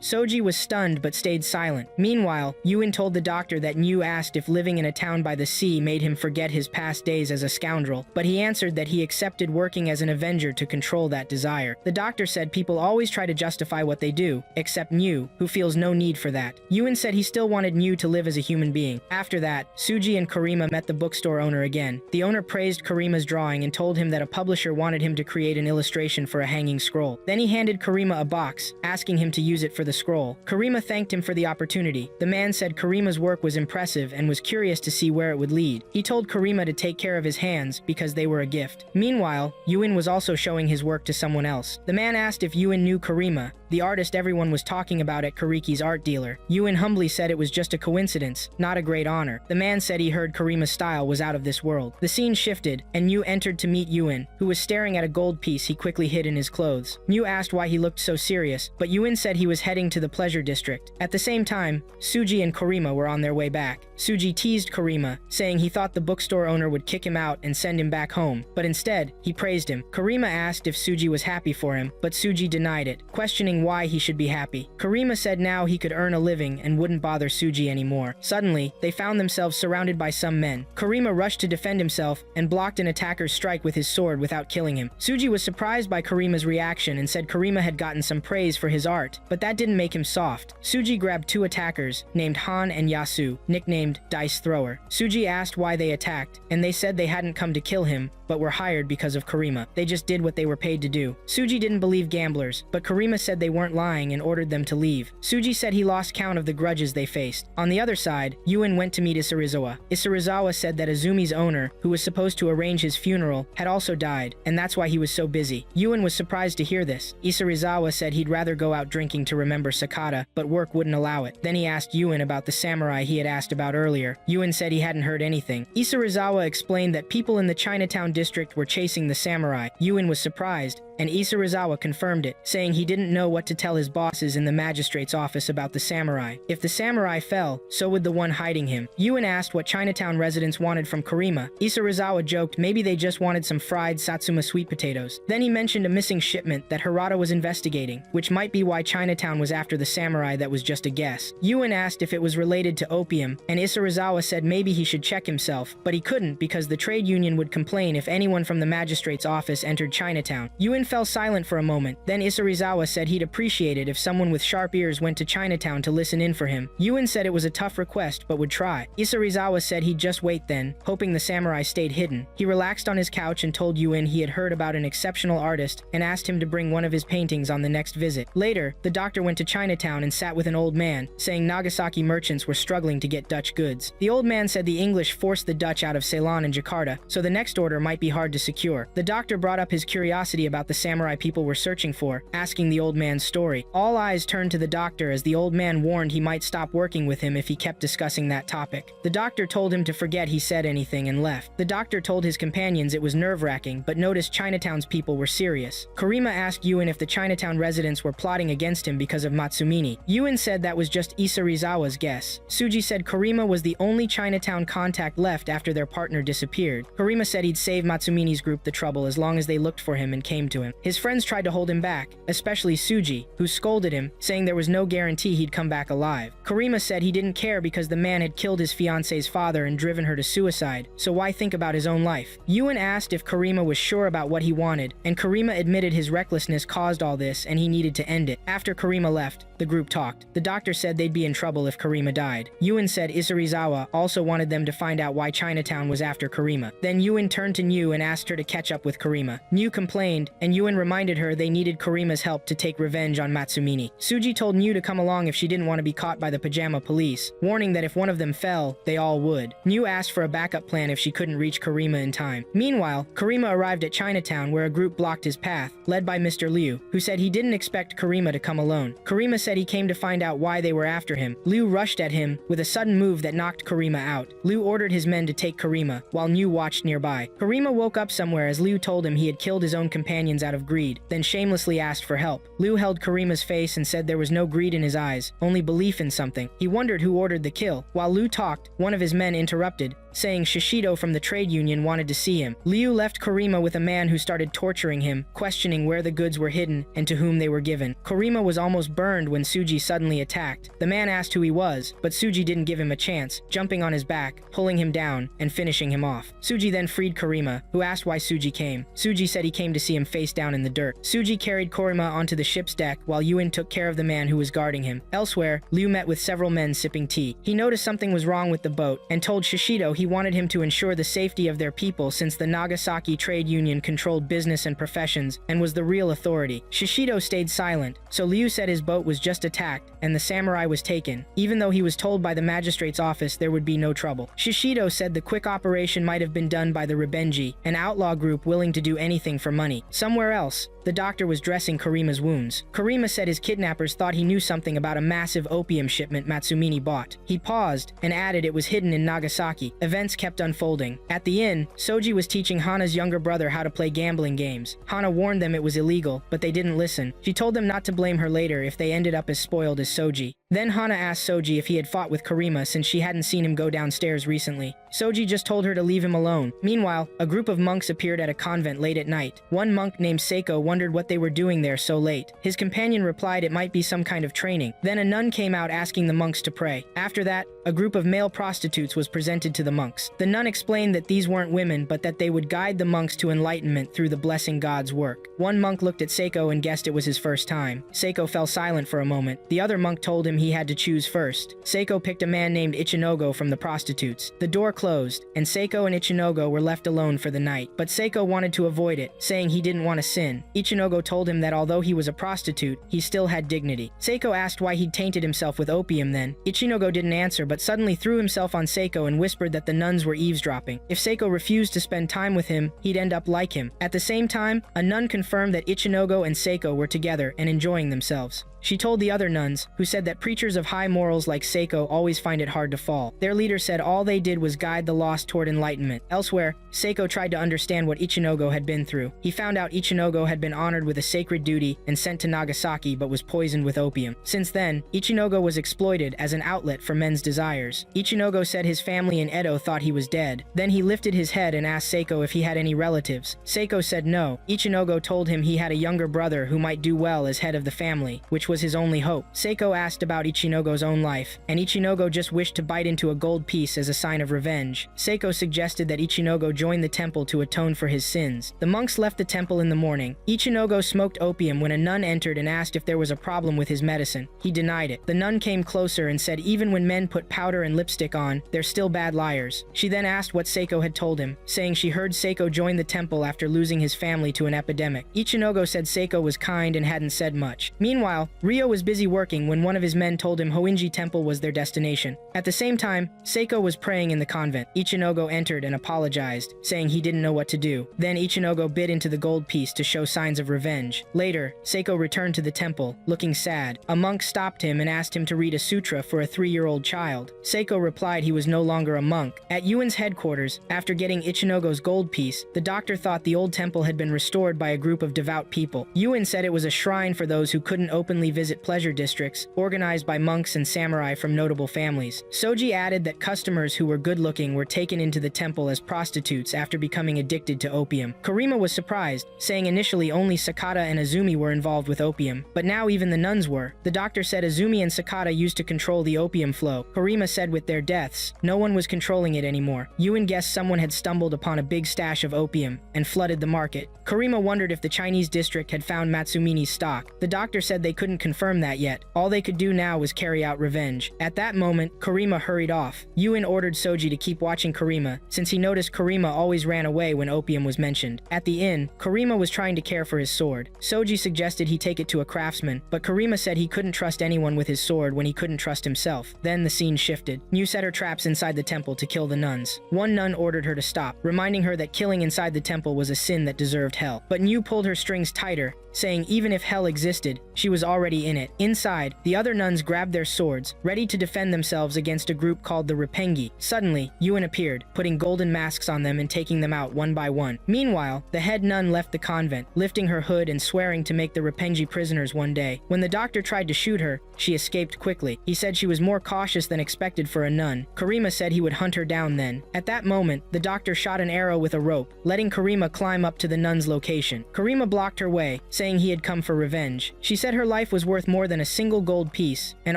Soji was stunned but stayed silent. Meanwhile, Yuen told the doctor that Mu asked if living in a town by the sea made him forget his past days as a scoundrel, but he answered that he accepted working as an avenger to control that desire. The doctor said people always try to justify what they do, except Mu, who feels no need for that. Yuen said he still wanted Mu to live as a human being. After that, Suji and Karima met the bookstore owner again. The owner praised Karima's drawing and told him that a publisher wanted him to create an illustration for a hanging scroll. Then he handed Karima a box, asking him to use it for the scroll. Karima thanked him for the opportunity. The man said Karima's work was impressive and was curious to see where it would lead. He told Karima to take care of his hands because they were a gift. Meanwhile, Yuen was also showing his work to someone else. The man asked if Yuen knew Karima, the artist everyone was talking about at Kariki's art dealer. Yuen humbly said it was just a coincidence, not a great honor. The man said he heard Karima's style was out of this world. The scene shifted, and Mu entered to meet Yuen, who was staring at a gold piece he quickly hid in his clothes. Mu asked why he looked so serious, but Yuen said he was heading to the pleasure district. At the same time, Suji and Karima were on their way back. Suji teased Karima, saying he thought the bookstore owner would kick him out and send him back home, but instead, he praised him. Karima asked if Suji was happy for him, but Suji denied it, questioning why he should be happy. Karima said now he could earn a living and wouldn't bother Suji anymore. Suddenly, they found themselves surrounded by some men. Karima rushed to defend himself and blocked an attacker's strike with his sword without killing him. Suji was surprised by Karima's reaction and said Karima had gotten some praise for his art, but that didn't make him soft. Suji grabbed two attackers, named Han and Yasu, nicknamed Dice Thrower. Suji asked why they attacked, and they said they hadn't come to kill him, but were hired because of Karima. They just did what they were paid to do. Suji didn't believe gamblers, but Karima said they weren't lying and ordered them to leave. Suji said he lost count of the grudges they faced. On the other side, Yuen went to meet Isarizawa. Isarizawa said that Azumi's owner, who was supposed to arrange his funeral, had also died, and that's why he was so busy. Yuen was surprised to hear this. Isarizawa said he'd rather go out drinking to remember Sakata, but work wouldn't allow it. Then he asked Yuen about the samurai he had asked about earlier. Yuen said he hadn't heard anything. Isarizawa explained that people in the Chinatown district were chasing the samurai. Yuen was surprised, and Isarizawa confirmed it, saying he didn't know what to tell his bosses in the magistrate's office about the samurai. If the samurai fell, so would the one hiding him. Yuen asked what Chinatown residents wanted from Karima. Isarizawa joked maybe they just wanted some fried Satsuma sweet potatoes. Then he mentioned a missing shipment that Harada was investigating, which might be why Chinatown was after the samurai. That was just a guess. Yuen asked if it was related to opium, and Isarizawa said maybe he should check himself, but he couldn't because the trade union would complain if anyone from the magistrate's office entered Chinatown. Yuen fell silent for a moment. Then Isarizawa said he'd appreciate it if someone with sharp ears went to Chinatown to listen in for him. Yuen said it was a tough request, but would try. Isarizawa said he'd just wait then, hoping the samurai stayed hidden. He relaxed on his couch and told Yuen he had heard about an exceptional artist and asked him to bring one of his paintings on the next visit. Later, the doctor went to Chinatown and sat with an old man, saying Nagasaki merchants were struggling to get Dutch goods. The old man said the English forced the Dutch out of Ceylon and Jakarta, so the next order might be hard to secure. The doctor brought up his curiosity about the samurai people were searching for, asking the old man's story. All eyes turned to the doctor as the old man warned he might stop working with him if he kept discussing that topic. The doctor told him to forget he said anything and left. The doctor told his companions it was nerve-wracking, but noticed Chinatown's people were serious. Karima asked Yuen if the Chinatown residents were plotting against him because of Matsumini. Yuen said that was just Isarizawa's guess. Suji said Karima was the only Chinatown contact left after their partner disappeared. Karima said he'd save Matsumini's group the trouble as long as they looked for him and came to him. His friends tried to hold him back, especially Suji, who scolded him, saying there was no guarantee he'd come back alive. Karima said he didn't care because the man had killed his fiance's father and driven her to suicide, so why think about his own life? Yuen asked if Karima was sure about what he wanted, and Karima admitted his recklessness caused all this and he needed to end it. After Karima left, The group talked. The doctor said they'd be in trouble if Karima died. Yuen said Isarizawa also wanted them to find out why Chinatown was after Karima. Then Yuen turned to Nyu and asked her to catch up with Karima. Nyu complained, and Yuen reminded her they needed Karima's help to take revenge on Matsumini. Suji told Nyu to come along if she didn't want to be caught by the pajama police, warning that if one of them fell, they all would. Nyu asked for a backup plan if she couldn't reach Karima in time. Meanwhile, Karima arrived at Chinatown where a group blocked his path, led by Mr. Liu, who said he didn't expect Karima to come alone. Karima said he came to find out why they were after him. Liu rushed at him with a sudden move that knocked Karima out. Liu ordered his men to take Karima, while Nyu watched nearby. Karima woke up somewhere as Liu told him he had killed his own companions out of greed, then shamelessly asked for help. Liu held Karima's face and said there was no greed in his eyes, only belief in something. He wondered who ordered the kill. While Liu talked, one of his men interrupted, saying Shishido from the trade union wanted to see him. Liu left Karima with a man who started torturing him, questioning where the goods were hidden and to whom they were given. Karima was almost burned when Suji suddenly attacked. The man asked who he was, but Suji didn't give him a chance, jumping on his back, pulling him down, and finishing him off. Suji then freed Karima, who asked why Suji came. Suji said he came to see him face down in the dirt. Suji carried Karima onto the ship's deck while Yuen took care of the man who was guarding him. Elsewhere, Liu met with several men sipping tea. He noticed something was wrong with the boat and told Shishido he wanted him to ensure the safety of their people since the Nagasaki trade union controlled business and professions and was the real authority. Shishido stayed silent, so Liu said his boat was just attacked and the samurai was taken, even though he was told by the magistrate's office there would be no trouble. Shishido said the quick operation might have been done by the Ribenji, an outlaw group willing to do anything for money. Somewhere else, the doctor was dressing Karima's wounds. Karima said his kidnappers thought he knew something about a massive opium shipment Matsumini bought. He paused and added it was hidden in Nagasaki. Events kept unfolding. At the inn, Soji was teaching Hana's younger brother how to play gambling games. Hana warned them it was illegal, but they didn't listen. She told them not to blame her later if they ended up as spoiled as Soji. Then Hana asked Soji if he had fought with Karima since she hadn't seen him go downstairs recently. Soji just told her to leave him alone. Meanwhile, a group of monks appeared at a convent late at night. One monk named Seiko wondered what they were doing there so late. His companion replied it might be some kind of training. Then a nun came out asking the monks to pray. After that, a group of male prostitutes was presented to the monks. The nun explained that these weren't women, but that they would guide the monks to enlightenment through the blessing God's work. One monk looked at Seiko and guessed it was his first time. Seiko fell silent for a moment. The other monk told him he had to choose first. Seiko picked a man named Ichinogo from the prostitutes. The door closed, and Seiko and Ichinogo were left alone for the night. But Seiko wanted to avoid it, saying he didn't want to sin. Ichinogo told him that although he was a prostitute, he still had dignity. Seiko asked why he'd tainted himself with opium then. Ichinogo didn't answer but suddenly threw himself on Seiko and whispered that the nuns were eavesdropping. If Seiko refused to spend time with him, he'd end up like him. At the same time, a nun confirmed that Ichinogo and Seiko were together and enjoying themselves. She told the other nuns, who said that preachers of high morals like Seiko always find it hard to fall. Their leader said all they did was guide the lost toward enlightenment. Elsewhere, Seiko tried to understand what Ichinogo had been through. He found out Ichinogo had been honored with a sacred duty and sent to Nagasaki but was poisoned with opium. Since then, Ichinogo was exploited as an outlet for men's desires. Ichinogo said his family in Edo thought he was dead. Then he lifted his head and asked Seiko if he had any relatives. Seiko said no. Ichinogo told him he had a younger brother who might do well as head of the family, which was his only hope. Seiko asked about Ichinogo's own life, and Ichinogo just wished to bite into a gold piece as a sign of revenge. Seiko suggested that Ichinogo join the temple to atone for his sins. The monks left the temple in the morning. Ichinogo smoked opium when a nun entered and asked if there was a problem with his medicine. He denied it. The nun came closer and said even when men put powder and lipstick on, they're still bad liars. She then asked what Seiko had told him, saying she heard Seiko join the temple after losing his family to an epidemic. Ichinogo said Seiko was kind and hadn't said much. Meanwhile, Ryo was busy working when one of his men told him Hoinji Temple was their destination. At the same time, Seiko was praying in the convent. Ichinogo entered and apologized, saying he didn't know what to do. Then Ichinogo bit into the gold piece to show signs of revenge. Later, Seiko returned to the temple, looking sad. A monk stopped him and asked him to read a sutra for a 3-year-old child. Seiko replied he was no longer a monk. At Yuen's headquarters, after getting Ichinogo's gold piece, the doctor thought the old temple had been restored by a group of devout people. Yuen said it was a shrine for those who couldn't openly visit pleasure districts, organized by monks and samurai from notable families. Soji added that customers who were good-looking were taken into the temple as prostitutes after becoming addicted to opium. Karima was surprised, saying initially only Sakata and Azumi were involved with opium, but now even the nuns were. The doctor said Azumi and Sakata used to control the opium flow. Karima said with their deaths, no one was controlling it anymore. Yuen guessed someone had stumbled upon a big stash of opium and flooded the market. Karima wondered if the Chinese district had found Matsumini's stock. The doctor said they couldn't hadn't confirmed that yet. All they could do now was carry out revenge. At that moment, Karima hurried off. Yuen ordered Soji to keep watching Karima, since he noticed Karima always ran away when opium was mentioned. At the inn, Karima was trying to care for his sword. Soji suggested he take it to a craftsman, but Karima said he couldn't trust anyone with his sword when he couldn't trust himself. Then the scene shifted. New set her traps inside the temple to kill the nuns. One nun ordered her to stop, reminding her that killing inside the temple was a sin that deserved hell. But New pulled her strings tighter, saying even if hell existed, she was already in it. Inside, the other nuns grabbed their swords, ready to defend themselves against a group called the Roppongi. Suddenly, Yuen appeared, putting golden masks on them and taking them out one by one. Meanwhile, the head nun left the convent, lifting her hood and swearing to make the Roppongi prisoners one day. When the doctor tried to shoot her, she escaped quickly. He said she was more cautious than expected for a nun. Karima said he would hunt her down then. At that moment, the doctor shot an arrow with a rope, letting Karima climb up to the nun's location. Karima blocked her way, saying he had come for revenge. She said her life was worth more than a single gold piece and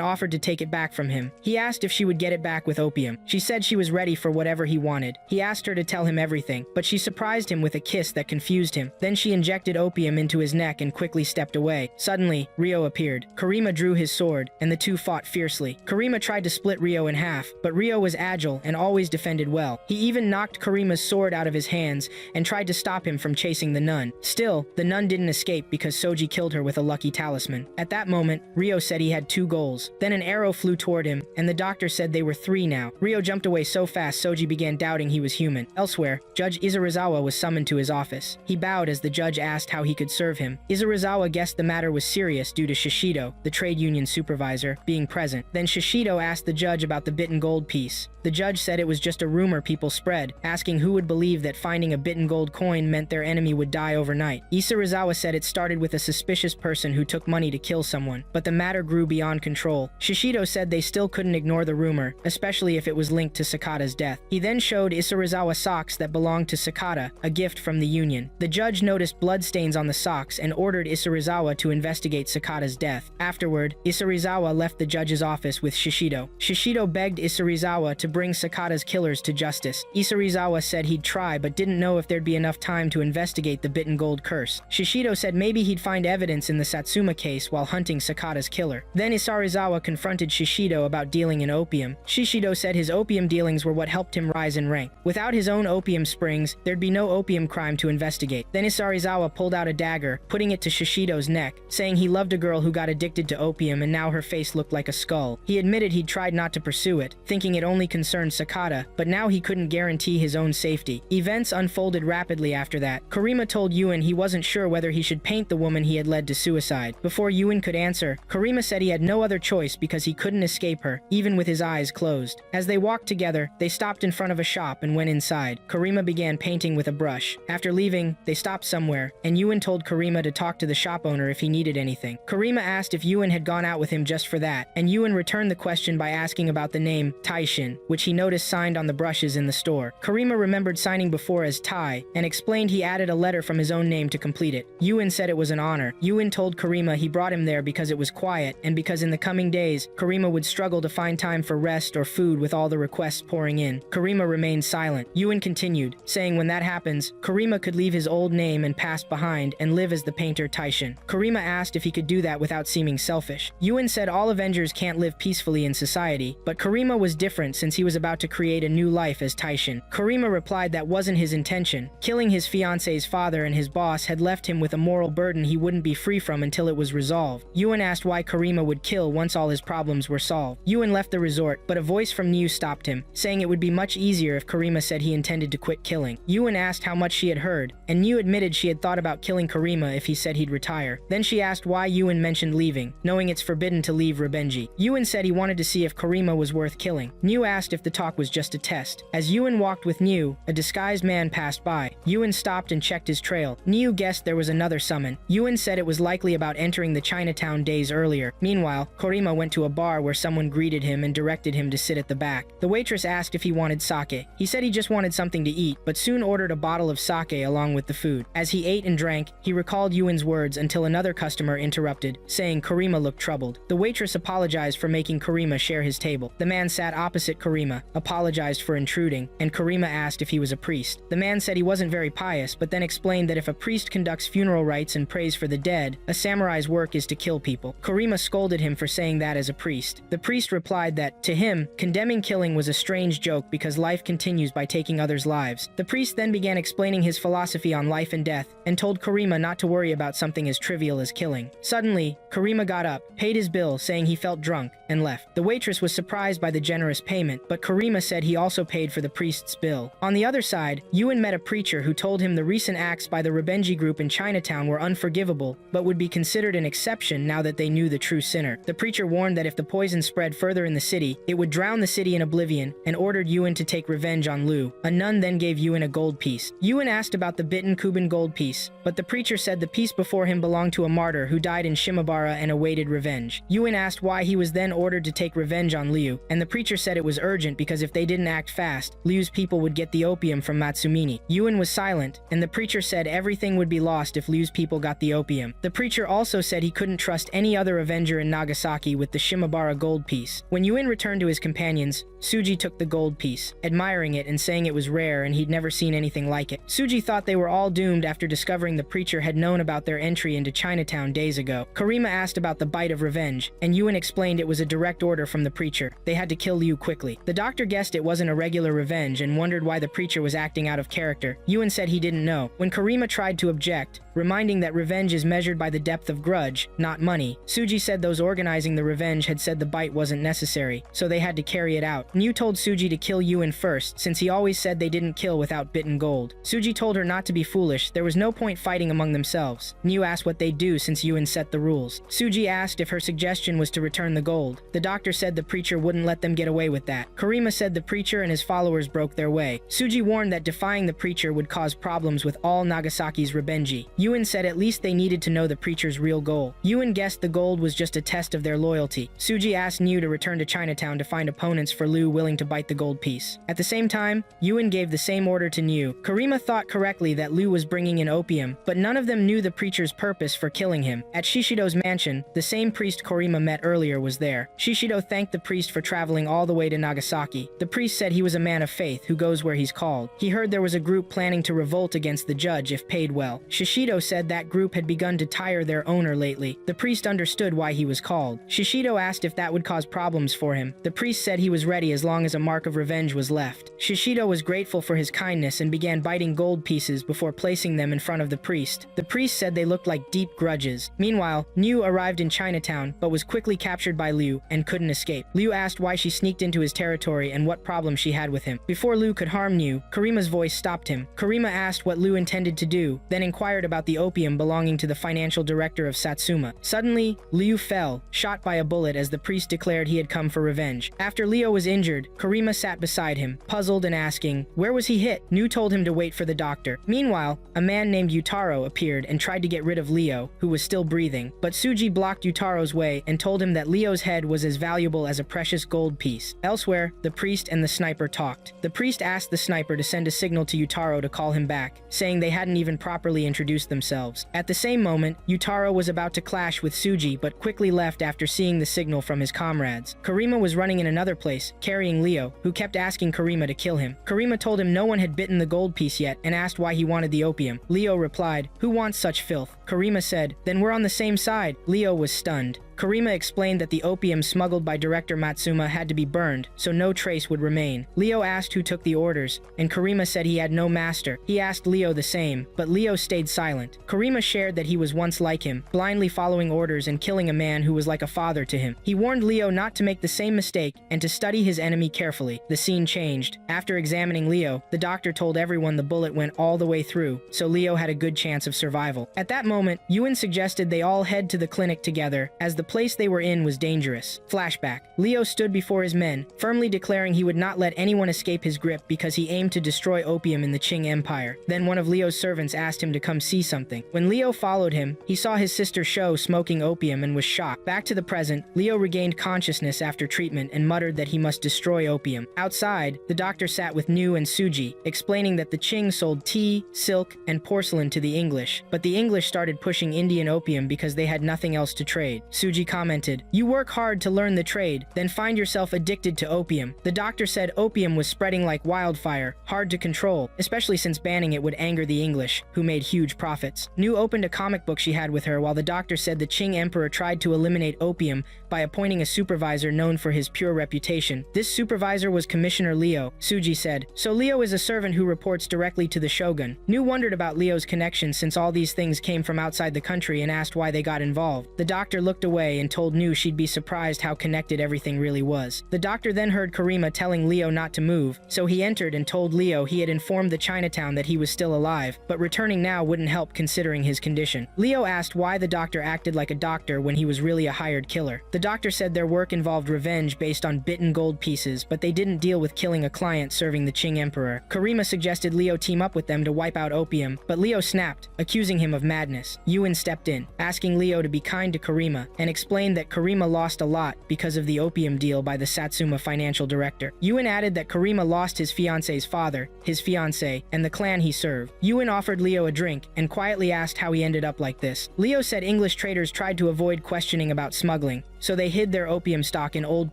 offered to take it back from him. He asked if she would get it back with opium. She said she was ready for whatever he wanted. He asked her to tell him everything, but she surprised him with a kiss that confused him. Then she injected opium into his neck and quickly stepped away. Suddenly, Ryo appeared. Karima drew his sword, and the two fought fiercely. Karima tried to split Ryo in half, but Ryo was agile and always defended well. He even knocked Karima's sword out of his hands and tried to stop him from chasing the nun. Still, the nun didn't escape because Soji killed her with a lucky talisman. At that moment, Ryo said he had 2 goals. Then an arrow flew toward him, and the doctor said they were 3 now. Ryo jumped away so fast Soji began doubting he was human. Elsewhere, Judge Isarizawa was summoned to his office. He bowed as the judge asked how he could serve him. Isarizawa guessed the matter was serious due to Shishido, the trade union supervisor, being present. Then Shishido asked the judge about the bitten gold piece. The judge said it was just a rumor people spread, asking who would believe that finding a bitten gold coin meant their enemy would die overnight. Isarizawa said it started with a suspicious person who took money to kill someone, but the matter grew beyond control. Shishido said they still couldn't ignore the rumor, especially if it was linked to Sakata's death. He then showed Isarizawa socks that belonged to Sakata, a gift from the union. The judge noticed bloodstains on the socks and ordered Isarizawa to investigate Sakata's death. Afterward, Isarizawa left the judge's office with Shishido. Shishido begged Isarizawa to bring Sakata's killers to justice. Isarizawa said he'd try but didn't know if there'd be enough time to investigate the bitten gold curse. Shishido said maybe he'd find evidence in the Satsuma case while hunting Sakata's killer. Then Isarizawa confronted Shishido about dealing in opium. Shishido said his opium dealings were what helped him rise in rank. Without his own opium springs, there'd be no opium crime to investigate. Then Isarizawa pulled out a dagger, putting it to Shishido's neck, saying he loved a girl who got addicted to opium and now her face looked like a skull. He admitted he'd tried not to pursue it, thinking it only concerned Sakata, but now he couldn't guarantee his own safety. Events unfolded rapidly after that. Karima told Yuen he wasn't sure whether he should paint the woman he had led to suicide. Before Yuen could answer, Karima said he had no other choice because he couldn't escape her, even with his eyes closed. As they walked together, they stopped in front of a shop and went inside. Karima began painting with a brush. After leaving, they stopped somewhere, and Yuen told Karima to talk to the shop owner if he needed anything. Karima asked if Yuen had gone out with him just for that, and Yuen returned the question by asking about the name Taishin, which he noticed signed on the brushes in the store. Karima remembered signing before as Tai, and explained he added a letter from his own name to complete it. Yuen said it was an honor. Yuen told Karima he brought him there because it was quiet, and because in the coming days, Karima would struggle to find time for rest or food with all the requests pouring in. Karima remained silent. Yuen continued, saying when that happens, Karima could leave his old name and past behind and live as the painter Taishin. Karima asked if he could do that without seeming selfish. Yuen said all Avengers can't live peacefully in society, but Karima was different since he was about to create a new life as Taishin. Karima replied that wasn't his intention. Killing his fiance's father and his boss had left him with a moral burden he wouldn't be free from until it was resolved. Yuen asked why Karima would kill once all his problems were solved. Yuen left the resort, but a voice from Niu stopped him, saying it would be much easier if Karima said he intended to quit killing. Yuen asked how much she had heard, and Niu admitted she had thought about killing Karima if he said he'd retire. Then she asked why Yuen mentioned leaving, knowing it's forbidden to leave Rebenji. Yuen said he wanted to see if Karima was worth killing. Niu asked if the talk was just a test. As Yuen walked with Niu, a disguised man passed by. Yuen stopped and checked his trail. Niu guessed there was another summon. Yuen said it was likely about entering the Chinatown days earlier. Meanwhile, Karima went to a bar where someone greeted him and directed him to sit at the back. The waitress asked if he wanted sake. He said he just wanted something to eat, but soon ordered a bottle of sake along with the food. As he ate and drank, he recalled Yuen's words until another customer interrupted, saying Karima looked troubled. The waitress apologized for making Karima share his table. The man sat opposite Karima, apologized for intruding, and Karima asked if he was a priest. The man said he wasn't very pious, but then explained that if a priest conducts funeral rites and prays for the dead, a samurai's work is to to kill people. Karima scolded him for saying that as a priest. The priest replied that, to him, condemning killing was a strange joke because life continues by taking others' lives. The priest then began explaining his philosophy on life and death, and told Karima not to worry about something as trivial as killing. Suddenly, Karima got up, paid his bill, saying he felt drunk, and left. The waitress was surprised by the generous payment, but Karima said he also paid for the priest's bill. On the other side, Yuan met a preacher who told him the recent acts by the Rebenji group in Chinatown were unforgivable, but would be considered an exception now that they knew the true sinner. The preacher warned that if the poison spread further in the city, it would drown the city in oblivion, and ordered Yuan to take revenge on Liu. A nun then gave Yuan a gold piece. Yuan asked about the bitten Kuban gold piece, but the preacher said the piece before him belonged to a martyr who died in Shimabara and awaited revenge. Yuan asked why he was then ordered to take revenge on Liu, and the preacher said it was urgent because if they didn't act fast, Liu's people would get the opium from Matsumini. Yuan was silent, and the preacher said everything would be lost if Liu's people got the opium. The preacher also said he couldn't trust any other avenger in Nagasaki with the Shimabara gold piece. When Yuan returned to his companions, Suji took the gold piece, admiring it and saying it was rare and he'd never seen anything like it. Suji thought they were all doomed after discovering the preacher had known about their entry into Chinatown days ago. Karima asked about the bite of revenge, and Yuan explained it was a direct order from the preacher. They had to kill Liu quickly. The doctor guessed it wasn't a regular revenge and wondered why the preacher was acting out of character. Yuan said he didn't know. When Karima tried to object, reminding that revenge is measured by the depth of grudge, not money, Suji said those organizing the revenge had said the bite wasn't necessary, so they had to carry it out. Niu told Suji to kill Yuan first, since he always said they didn't kill without bitten gold. Suji told her not to be foolish, there was no point fighting among themselves. Niu asked what they'd do since Yuan set the rules. Suji asked if her suggestion was to return the gold. The doctor said the preacher wouldn't let them get away with that. Karima said the preacher and his followers broke their way. Suji warned that defying the preacher would cause problems with all Nagasaki's Rebenji. Yuan said at least they needed to know the preacher's real goal. Yuan guessed the gold was just a test of their loyalty. Suji asked Niu to return to Chinatown to find opponents for Liu willing to bite the gold piece. At the same time, Yuan gave the same order to Niu. Karima thought correctly that Liu was bringing in opium, but none of them knew the preacher's purpose for killing him. At Shishido's mansion, the same priest Karima met earlier was there. Shishido thanked the priest for traveling all the way to Nagasaki. The priest said he was a man of faith who goes where he's called. He heard there was a group planning to revolt against the judge if paid well. Shishido said that group had begun to tire their owner lately. The priest understood why he was called. Shishido asked if that would cause problems for him. The priest said he was ready as long as a mark of revenge was left. Shishido was grateful for his kindness and began biting gold pieces before placing them in front of the priest. The priest said they looked like deep grudges. Meanwhile, Niu arrived in Chinatown, but was quickly captured by Liu and couldn't escape. Liu asked why she sneaked into his territory and what problem she had with him. Before Liu could harm Niu, Karima's voice stopped him. Karima asked what Liu intended to do, then inquired about the opium belonging to the financial director of Satsuma. Suddenly, Liu fell, shot by a bullet as the priest declared he had come for revenge. After Leo was injured, Karima sat beside him, puzzled and asking, where was he hit? Niu told him to wait for the doctor. Meanwhile, a man named Yutaro appeared and tried to get rid of Leo, who was still breathing, but Suji blocked Yutaro's way and told him that Leo's head was as valuable as a precious gold piece. Elsewhere, the priest and the sniper talked. The priest asked the sniper to send a signal to Yutaro to call him back, saying they hadn't even properly introduced themselves. At the same moment, Yutaro was about to clash with Suji but quickly left after seeing the signal from his comrades. Karima was running in another place, carrying Leo, who kept asking Karima to kill him. Karima told him no one had bitten the gold piece yet and asked why he wanted the opium. Leo replied, who wants such filth? Karima said, then we're on the same side. Leo was stunned. Karima explained that the opium smuggled by Director Matsuma had to be burned, so no trace would remain. Leo asked who took the orders, and Karima said he had no master. He asked Leo the same, but Leo stayed silent. Karima shared that he was once like him, blindly following orders and killing a man who was like a father to him. He warned Leo not to make the same mistake and to study his enemy carefully. The scene changed. After examining Leo, the doctor told everyone the bullet went all the way through, so Leo had a good chance of survival. At that moment, Yuan suggested they all head to the clinic together, as the place they were in was dangerous. Flashback. Leo stood before his men, firmly declaring he would not let anyone escape his grip because he aimed to destroy opium in the Qing Empire. Then one of Leo's servants asked him to come see something. When Leo followed him, he saw his sister Shou smoking opium and was shocked. Back to the present, Leo regained consciousness after treatment and muttered that he must destroy opium. Outside, the doctor sat with Nu and Suji, explaining that the Qing sold tea, silk, and porcelain to the English, but the English started pushing Indian opium because they had nothing else to trade. Suji Suji commented. You work hard to learn the trade, then find yourself addicted to opium. The doctor said opium was spreading like wildfire, hard to control, especially since banning it would anger the English, who made huge profits. Nu opened a comic book she had with her while the doctor said the Qing emperor tried to eliminate opium by appointing a supervisor known for his pure reputation. This supervisor was Commissioner Leo, Suji said. So Leo is a servant who reports directly to the shogun. Nu wondered about Leo's connection since all these things came from outside the country and asked why they got involved. The doctor looked away and told Nu she'd be surprised how connected everything really was. The doctor then heard Karima telling Leo not to move, so he entered and told Leo he had informed the Chinatown that he was still alive, but returning now wouldn't help considering his condition. Leo asked why the doctor acted like a doctor when he was really a hired killer. The doctor said their work involved revenge based on bitten gold pieces, but they didn't deal with killing a client serving the Qing emperor. Karima suggested Leo team up with them to wipe out opium, but Leo snapped, accusing him of madness. Yuan stepped in, asking Leo to be kind to Karima, and explained that Karima lost a lot because of the opium deal by the Satsuma financial director. Yuan added that Karima lost his fiance's father, his fiancé, and the clan he served. Yuan offered Leo a drink and quietly asked how he ended up like this. Leo said English traders tried to avoid questioning about smuggling, so they hid their opium stock in old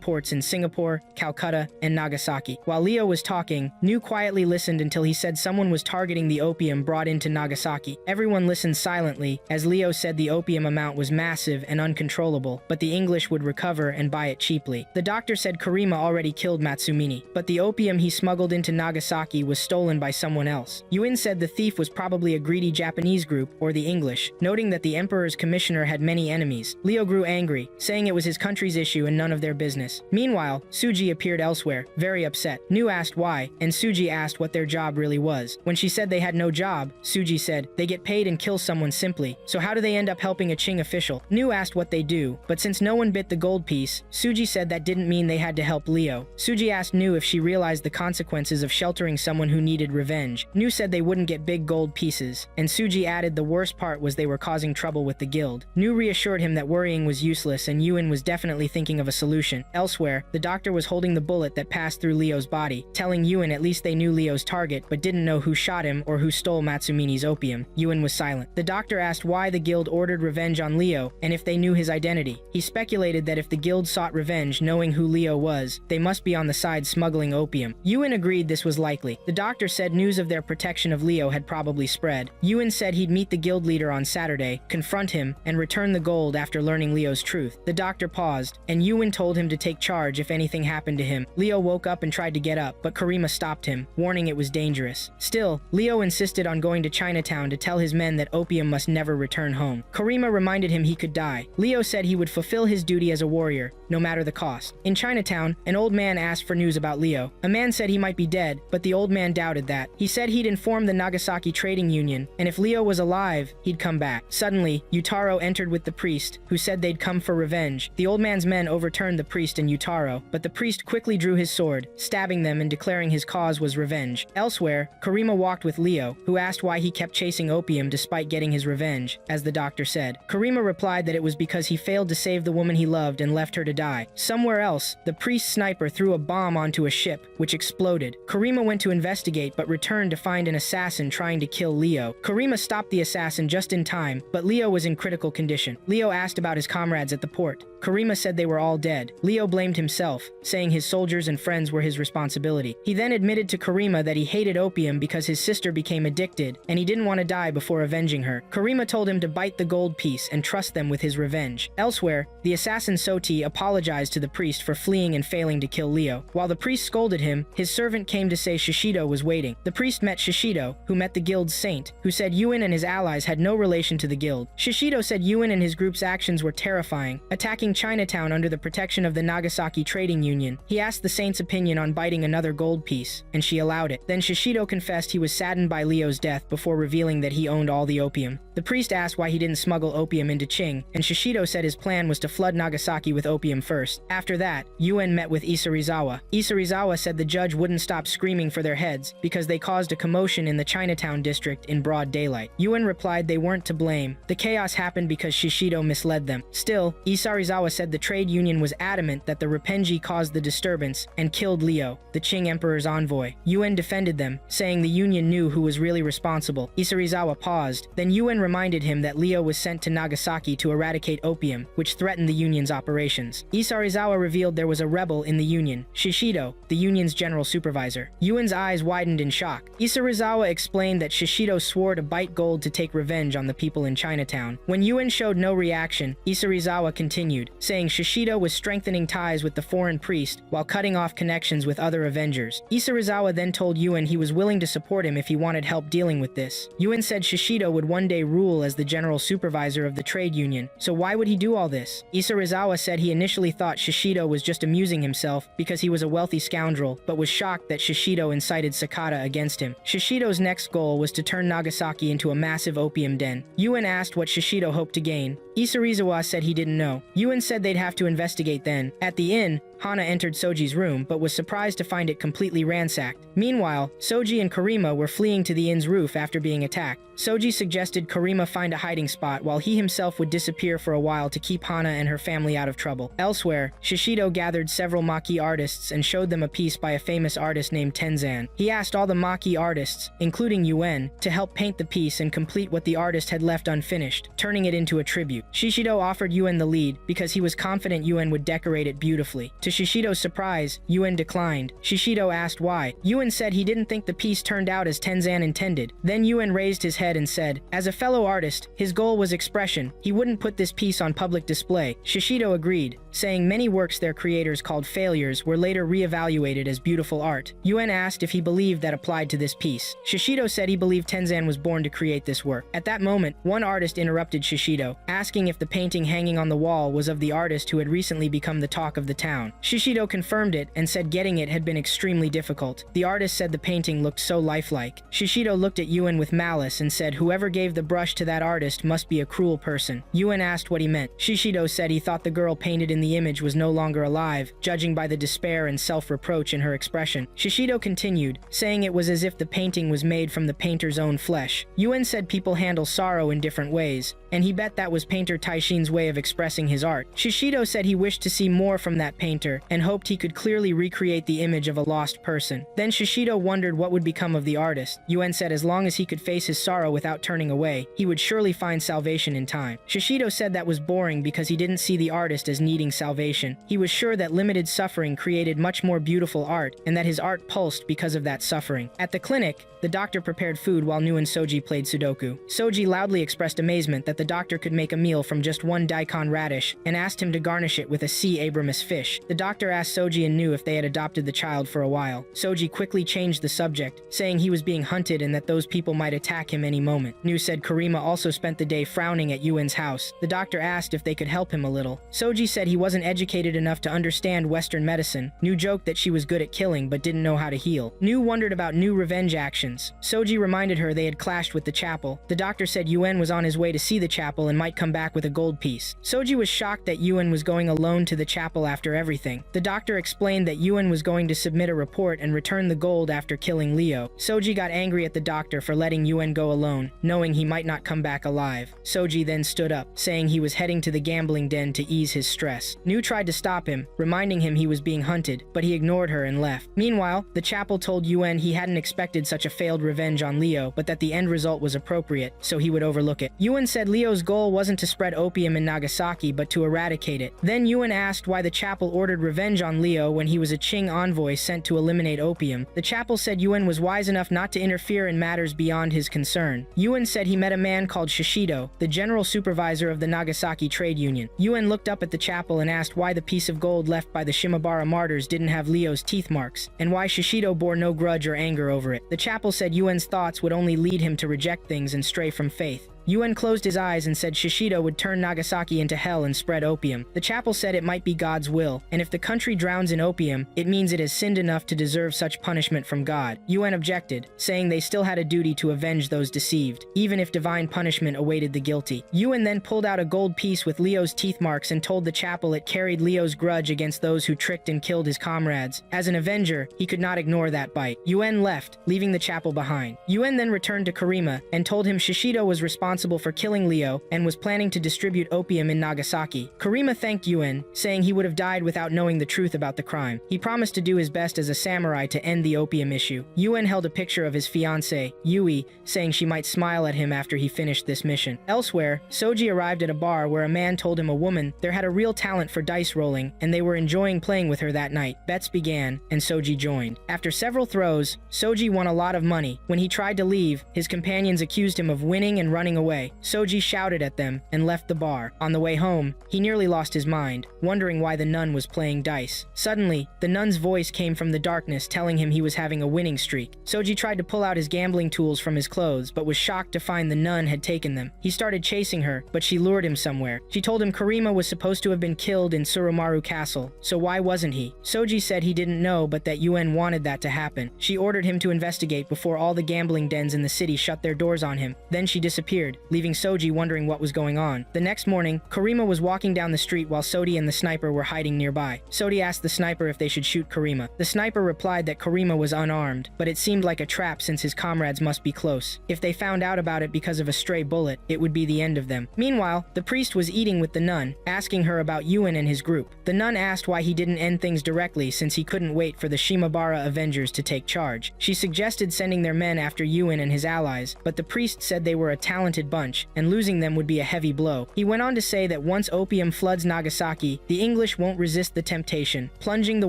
ports in Singapore, Calcutta, and Nagasaki. While Leo was talking, Nu quietly listened until he said someone was targeting the opium brought into Nagasaki. Everyone listened silently, as Leo said the opium amount was massive and uncontrollable, but the English would recover and buy it cheaply. The doctor said Karima already killed Matsumini, but the opium he smuggled into Nagasaki was stolen by someone else. Yuan said the thief was probably a greedy Japanese group, or the English, noting that the emperor's commissioner had many enemies. Leo grew angry, saying it was his country's issue and none of their business. Meanwhile, Suji appeared elsewhere, very upset. Nu asked why, and Suji asked what their job really was. When she said they had no job, Suji said, they get paid and kill someone simply, so how do they end up helping a Qing official? Nu asked what they do, but since no one bit the gold piece, Suji said that didn't mean they had to help Leo. Suji asked Nu if she realized the consequences of sheltering someone who needed revenge. Nu said they wouldn't get big gold pieces, and Suji added the worst part was they were causing trouble with the guild. Nu reassured him that worrying was useless and Yuan was definitely thinking of a solution. Elsewhere, the doctor was holding the bullet that passed through Leo's body, telling Yuan at least they knew Leo's target but didn't know who shot him or who stole Matsumini's opium. Yuan was silent. The doctor asked why the guild ordered revenge on Leo and if they knew his identity. He speculated that if the guild sought revenge knowing who Leo was, they must be on the side smuggling opium. Yuan agreed this was likely. The doctor said news of their protection of Leo had probably spread. Yuan said he'd meet the guild leader on Saturday, confront him, and return the gold after learning Leo's truth. The doctor paused, and Yuan told him to take charge if anything happened to him. Leo woke up and tried to get up, but Karima stopped him, warning it was dangerous. Still, Leo insisted on going to Chinatown to tell his men that opium must never return home. Karima reminded him he could die. Leo said he would fulfill his duty as a warrior, no matter the cost. In Chinatown, an old man asked for news about Leo. A man said he might be dead, but the old man doubted that. He said he'd informed the Nagasaki Trading Union, and if Leo was alive, he'd come back. Suddenly, Yutaro entered with the priest, who said they'd come for revenge. The old man's men overturned the priest and Yutaro, but the priest quickly drew his sword, stabbing them and declaring his cause was revenge. Elsewhere, Karima walked with Leo, who asked why he kept chasing opium despite getting his revenge, as the doctor said. Karima replied that it was because he failed to save the woman he loved and left her to die. Somewhere else, the priest's sniper threw a bomb onto a ship, which exploded. Karima went to investigate but returned to find an assassin trying to kill Leo. Karima stopped the assassin just in time, but Leo was in critical condition. Leo asked about his comrades at the port. Karima said they were all dead. Leo blamed himself, saying his soldiers and friends were his responsibility. He then admitted to Karima that he hated opium because his sister became addicted, and he didn't want to die before avenging her. Karima told him to bite the gold piece and trust them with his revenge. Elsewhere, the assassin Soti apologized to the priest for fleeing and failing to kill Leo. While the priest scolded him, his servant came to say Shishido was waiting. The priest met Shishido, who met the guild's saint, who said Yuan and his allies had no relation to the guild. Shishido said Yuan and his group's actions were terrifying, attacking Chinatown under the protection of the Nagasaki Trading Union. He asked the saint's opinion on biting another gold piece, and she allowed it. Then Shishido confessed he was saddened by Leo's death before revealing that he owned all the opium. The priest asked why he didn't smuggle opium into Qing, and Shishido said his plan was to flood Nagasaki with opium first. After that, Yuan met with Isarizawa. Isarizawa said the judge wouldn't stop screaming for their heads because they caused a commotion in the Chinatown district in broad daylight. Yuan replied they weren't to blame. The chaos happened because Shishido misled them. Still, Isarizawa Isarizawa said the trade union was adamant that the Roppongi caused the disturbance and killed Leo, the Qing Emperor's envoy. Yuan defended them, saying the union knew who was really responsible. Isarizawa paused, then Yuan reminded him that Leo was sent to Nagasaki to eradicate opium, which threatened the union's operations. Isarizawa revealed there was a rebel in the union, Shishido, the union's general supervisor. Yuan's eyes widened in shock. Isarizawa explained that Shishido swore to bite gold to take revenge on the people in Chinatown. When Yuan showed no reaction, Isarizawa continued, saying Shishido was strengthening ties with the foreign priest while cutting off connections with other Avengers. Isarizawa then told Yuan he was willing to support him if he wanted help dealing with this. Yuan said Shishido would one day rule as the general supervisor of the trade union, so why would he do all this? Isarizawa said he initially thought Shishido was just amusing himself because he was a wealthy scoundrel, but was shocked that Shishido incited Sakata against him. Shishido's next goal was to turn Nagasaki into a massive opium den. Yuan asked what Shishido hoped to gain. Isarizawa said he didn't know. Yuan said they'd have to investigate then. At the inn, Hana entered Soji's room, but was surprised to find it completely ransacked. Meanwhile, Soji and Karima were fleeing to the inn's roof after being attacked. Soji suggested Karima find a hiding spot while he himself would disappear for a while to keep Hana and her family out of trouble. Elsewhere, Shishido gathered several Maki artists and showed them a piece by a famous artist named Tenzan. He asked all the Maki artists, including Yuan, to help paint the piece and complete what the artist had left unfinished, turning it into a tribute. Shishido offered Yuan the lead because he was confident Yuan would decorate it beautifully. To Shishido's surprise, Yuan declined. Shishido asked why. Yuan said he didn't think the piece turned out as Tenzan intended. Then Yuan raised his head and said, as a fellow artist, his goal was expression. He wouldn't put this piece on public display. Shishido agreed, saying many works their creators called failures were later re-evaluated as beautiful art. Yuan asked if he believed that applied to this piece. Shishido said he believed Tenzan was born to create this work. At that moment, one artist interrupted Shishido, asking if the painting hanging on the wall was of the artist who had recently become the talk of the town. Shishido confirmed it and said getting it had been extremely difficult. The artist said the painting looked so lifelike. Shishido looked at Yuan with malice and said whoever gave the brush to that artist must be a cruel person. Yuan asked what he meant. Shishido said he thought the girl painted in the image was no longer alive, judging by the despair and self-reproach in her expression. Shishido continued, saying it was as if the painting was made from the painter's own flesh. Yuan said people handle sorrow in different ways, and he bet that was painter Taishin's way of expressing his art. Shishido said he wished to see more from that painter and hoped he could clearly recreate the image of a lost person. Then Shishido wondered what would become of the artist. Yuan said as long as he could face his sorrow without turning away, he would surely find salvation in time. Shishido said that was boring because he didn't see the artist as needing salvation. He was sure that limited suffering created much more beautiful art and that his art pulsed because of that suffering. At the clinic, the doctor prepared food while Nu and Soji played Sudoku. Soji loudly expressed amazement that the doctor could make a meal from just one daikon radish and asked him to garnish it with a sea abramus fish. The doctor asked Soji and Nu if they had adopted the child for a while. Soji quickly changed the subject, saying he was being hunted and that those people might attack him any moment. Nu said Karima also spent the day frowning at Yuan's house. The doctor asked if they could help him a little. Soji said he wasn't educated enough to understand Western medicine. Nu joked that she was good at killing but didn't know how to heal. Nu wondered about Nu revenge actions. Soji reminded her they had clashed with the chapel. The doctor said Yuan was on his way to see the chapel and might come back with a gold piece. Soji was shocked that Yuan was going alone to the chapel after everything. The doctor explained that Yuan was going to submit a report and return the gold after killing Leo. Soji got angry at the doctor for letting Yuan go alone, knowing he might not come back alive. Soji then stood up, saying he was heading to the gambling den to ease his stress. Nu tried to stop him, reminding him he was being hunted, but he ignored her and left. Meanwhile, the chapel told Yuan he hadn't expected such a failed revenge on Leo, but that the end result was appropriate, so he would overlook it. Yuan said Leo's goal wasn't to spread opium in Nagasaki, but to eradicate it. Then Yuan asked why the chapel ordered revenge on Leo when he was a Qing envoy sent to eliminate opium. The chapel said Yuan was wise enough not to interfere in matters beyond his concern. Yuan said he met a man called Shishido, the general supervisor of the Nagasaki trade union. Yuan looked up at the chapel and asked why the piece of gold left by the Shimabara martyrs didn't have Leo's teeth marks, and why Shishido bore no grudge or anger over it. The chapel said Yuan's thoughts would only lead him to reject things and stray from faith. Yuan closed his eyes and said Shishido would turn Nagasaki into hell and spread opium. The chapel said it might be God's will, and if the country drowns in opium, it means it has sinned enough to deserve such punishment from God. Yuan objected, saying they still had a duty to avenge those deceived, even if divine punishment awaited the guilty. Yuan then pulled out a gold piece with Leo's teeth marks and told the chapel it carried Leo's grudge against those who tricked and killed his comrades. As an avenger, he could not ignore that bite. Yuan left, leaving the chapel behind. Yuan then returned to Karima and told him Shishido was responsible responsible for killing Leo and was planning to distribute opium in Nagasaki. Karima thanked Yuen, saying he would have died without knowing the truth about the crime. He promised to do his best as a samurai to end the opium issue. Yuen held a picture of his fiancée, Yui, saying she might smile at him after he finished this mission. Elsewhere, Soji arrived at a bar where a man told him a woman there had a real talent for dice rolling, and they were enjoying playing with her that night. Bets began, and Soji joined. After several throws, Soji won a lot of money. When he tried to leave, his companions accused him of winning and running away. Soji shouted at them and left the bar. On the way home, he nearly lost his mind, wondering why the nun was playing dice. Suddenly, the nun's voice came from the darkness telling him he was having a winning streak. Soji tried to pull out his gambling tools from his clothes, but was shocked to find the nun had taken them. He started chasing her, but she lured him somewhere. She told him Karima was supposed to have been killed in Surumaru Castle, so why wasn't he? Soji said he didn't know, but that Yuen wanted that to happen. She ordered him to investigate before all the gambling dens in the city shut their doors on him. Then she disappeared, leaving Soji wondering what was going on. The next morning, Karima was walking down the street while Sodi and the sniper were hiding nearby. Sodi asked the sniper if they should shoot Karima. The sniper replied that Karima was unarmed, but it seemed like a trap since his comrades must be close. If they found out about it because of a stray bullet, it would be the end of them. Meanwhile, the priest was eating with the nun, asking her about Yuen and his group. The nun asked why he didn't end things directly since he couldn't wait for the Shimabara Avengers to take charge. She suggested sending their men after Yuen and his allies, but the priest said they were a talented bunch, and losing them would be a heavy blow. He went on to say that once opium floods Nagasaki, the English won't resist the temptation, plunging the